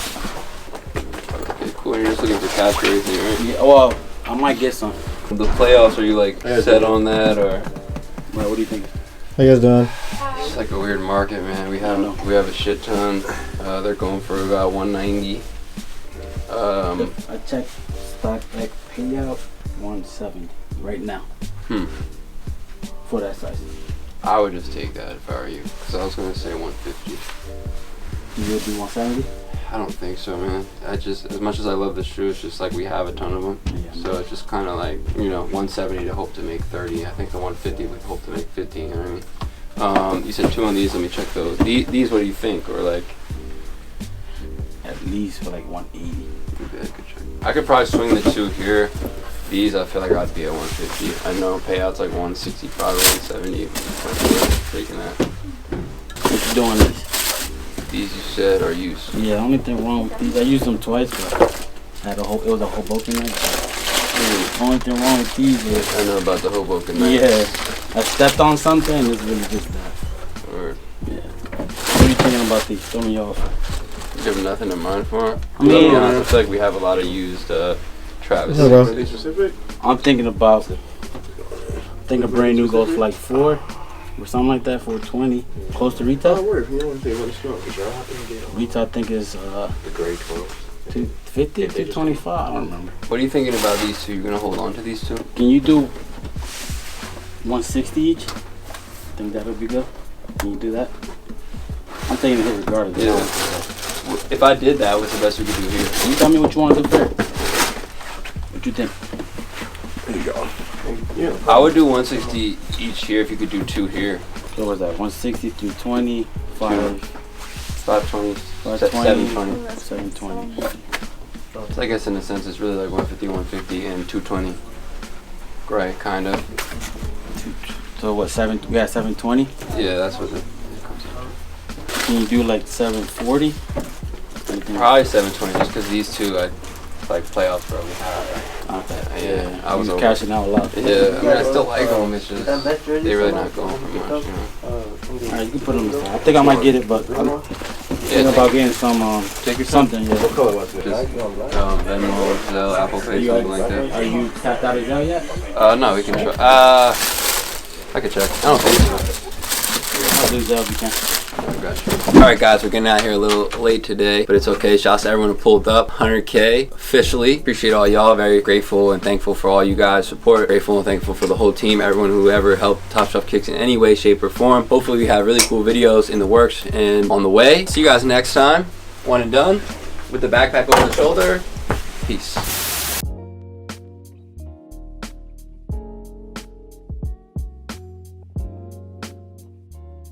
Okay, cool. You're just looking for cash or anything, right? Yeah. Well, I might get some. The playoffs, are you like set on that or? Well, what do you think? How you guys doing? It's like a weird market, man. We have a shit ton. They're going for about 190. I checked stock X payout 170 right now. For that size. I would just take that if I were you, because I was gonna say 150. You would do 170? I don't think so, man. As much as I love the shoe, it's just like we have a ton of them. Yeah. So it's just kind of like, 170 to hope to make 30. I think the 150 would hope to make 50, you know what I mean? You said 2 on these, let me check those. These, what do you think? Or like? At least for like 180. Okay, good check. I could probably swing the 2 here. These, I feel like I'd be at 150. I know payout's like 165 or 170. Taking that. What you doing these? These you said are used. Yeah, the only thing wrong with these, I used them twice, but it was a Hoboken night. The only thing wrong with these is I know about the Hoboken night. Yeah, I stepped on something and it's really just that. Word. Yeah. What are you thinking about these? Tell me yours. You have nothing in mind for them? I mean, I feel like we have a lot of used Travis. Specific? I'm thinking about, I think a brand new goes for like 4 or something like that, 420, close to retail. Retail I think is the grade 12. 250, 225, I don't remember. What are you thinking about these 2? You're gonna hold on to these 2? Can you do 160 each? Think that would be good? Can you do that? I'm taking it regardless. Yeah. If I did that, what's the best we could do here? You tell me what you want to do first. What you think? There you go. Yeah. I would do 160 each here if you could do 2 here. So what was that? 160, 220, 520, 720. 720. So I guess in a sense it's really like 150, 150, and 220. Right, kind of. So what, we got 720? Yeah, that's what it comes out. Can you do like 740? Probably 720, just because these 2 I like playoffs probably high. Okay. Yeah, I was cashing out a lot. Yeah, I mean I still like them. It's just they're really not going for much. Alright, you can put them aside. I think I might get it, but Thinking about getting some something. Yeah. What color was it? Venmo, Zelle, Apple Pay, something like that. Are you tapped out of Zelle yet? No, we can try. I can check. I don't think so. I'll do Zelle if you can. Alright guys, we're getting out here a little late today, but it's okay. Shouts to everyone who pulled up. 100K officially. Appreciate all y'all. Very grateful and thankful for all you guys' support. Grateful and thankful for the whole team, everyone who ever helped Top Shelf Kicks in any way, shape, or form. Hopefully we have really cool videos in the works and on the way. See you guys next time. One and done. With the backpack over the shoulder. Peace.